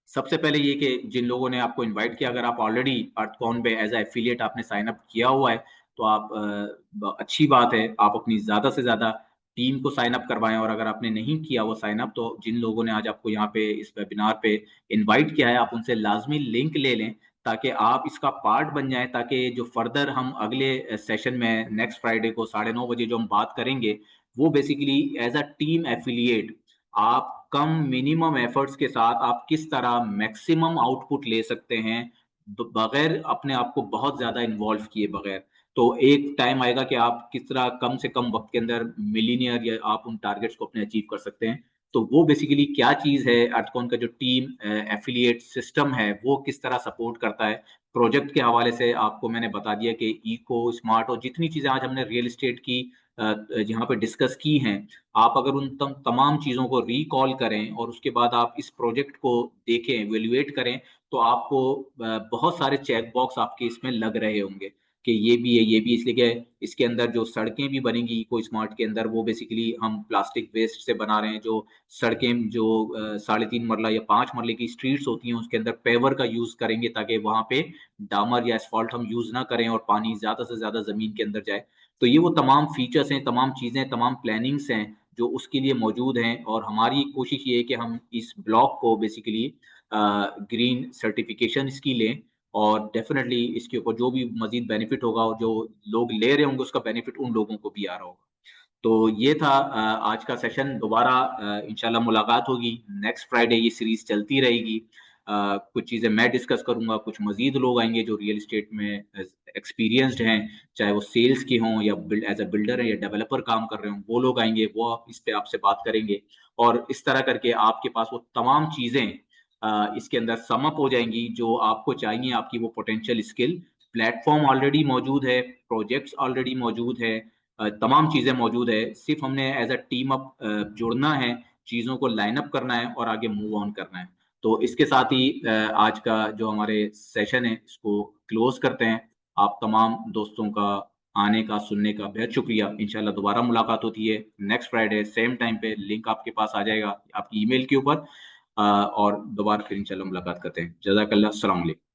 सबसे पहले ये कि जिन लोगों ने आपको इनवाइट किया, अगर आप ऑलरेडी अर्थकॉन पे एज एफिलिएट आपने साइन अप किया हुआ है तो आप अच्छी बात है, आप अपनी ज्यादा से ज्यादा टीम को साइन अप करवाएं। और अगर आपने नहीं किया वो साइन अप, तो जिन लोगों ने आज आपको यहाँ पे इस वेबिनार पे इनवाइट किया है, आप उनसे लाजमी लिंक ले लें ताकि आप इसका पार्ट बन जाएं, ताकि जो फर्दर हम अगले सेशन में नेक्स्ट फ्राइडे को 9:30 बजे जो हम बात करेंगे, वो basically as a team affiliate आप कम मिनिमम एफर्ट्स के साथ आप किस तरह मैक्सिमम आउटपुट ले सकते हैं बगैर अपने आप को बहुत ज्यादा इन्वॉल्व किए बगैर। तो एक टाइम आएगा कि आप किस तरह कम से कम वक्त के अंदर मिलीनियर या आप उन टारगेट्स को अपने अचीव कर सकते हैं। तो वो बेसिकली क्या चीज है, अर्थकॉन का जो टीम एफिलिएट सिस्टम है वो किस तरह सपोर्ट करता है। प्रोजेक्ट के हवाले से आपको मैंने बता दिया कि इको स्मार्ट और जितनी चीजें आज हमने रियल एस्टेट की यहाँ पे डिस्कस की हैं, आप अगर उन तमाम चीज़ों को रिकॉल करें और उसके बाद आप इस प्रोजेक्ट को देखें, इवेल्युएट करें, तो आपको बहुत सारे चेक बॉक्स आपके इसमें लग रहे होंगे कि ये भी है, ये भी। इसलिए कि इसके अंदर जो सड़कें भी बनेंगी इको स्मार्ट के अंदर, वो बेसिकली हम प्लास्टिक वेस्ट से बना रहे हैं। जो सड़कें जो 3.5 मरला या 5 मरले की स्ट्रीट्स होती हैं, उसके अंदर पेवर का यूज करेंगे ताकि वहां पे डामर या एसफॉल्ट हम यूज ना करें और पानी ज्यादा से ज्यादा जमीन के अंदर जाए। तो ये वो तमाम फीचर्स हैं, तमाम चीजें, तमाम प्लानिंग्स हैं जो उसके लिए मौजूद हैं। और हमारी कोशिश ये है कि हम इस ब्लॉक को बेसिकली ग्रीन सर्टिफिकेशन इसकी लें, और डेफिनेटली इसके ऊपर जो भी मजीद बेनिफिट होगा और जो लोग ले रहे होंगे उसका बेनिफिट उन लोगों को भी आ रहा होगा। तो ये था आज का सेशन। दोबारा इंशाल्लाह मुलाकात होगी नेक्स्ट फ्राइडे। ये सीरीज चलती रहेगी। कुछ चीज़ें मैं डिस्कस करूंगा, कुछ मजीद लोग आएंगे जो रियल एस्टेट में एक्सपीरियंस्ड हैं, चाहे वो सेल्स के हों या एज अ बिल्डर है या डेवलपर काम कर रहे हों, वो लोग आएंगे, वो आप इस पे आपसे बात करेंगे। और इस तरह करके आपके पास वो तमाम चीज़ें इसके अंदर समअप हो जाएंगी जो आपको चाहिए। आपकी वो पोटेंशियल स्किल, प्लेटफॉर्म ऑलरेडी मौजूद है, प्रोजेक्ट्स ऑलरेडी मौजूद है, तमाम चीज़ें मौजूद है। सिर्फ हमने एज अ टीम अप जुड़ना है, चीज़ों को लाइन अप करना है और आगे मूव ऑन करना है। तो इसके साथ ही आज का जो हमारे सेशन है इसको क्लोज करते हैं। आप तमाम दोस्तों का आने का, सुनने का बेहद शुक्रिया। इंशाल्लाह दोबारा मुलाकात होती है नेक्स्ट फ्राइडे सेम टाइम पे। लिंक आपके पास आ जाएगा आपकी ईमेल के ऊपर। और दोबारा फिर इंशाल्लाह मुलाकात करते हैं। जज़ाकल्लाह, अस्सलाम वालेकुम।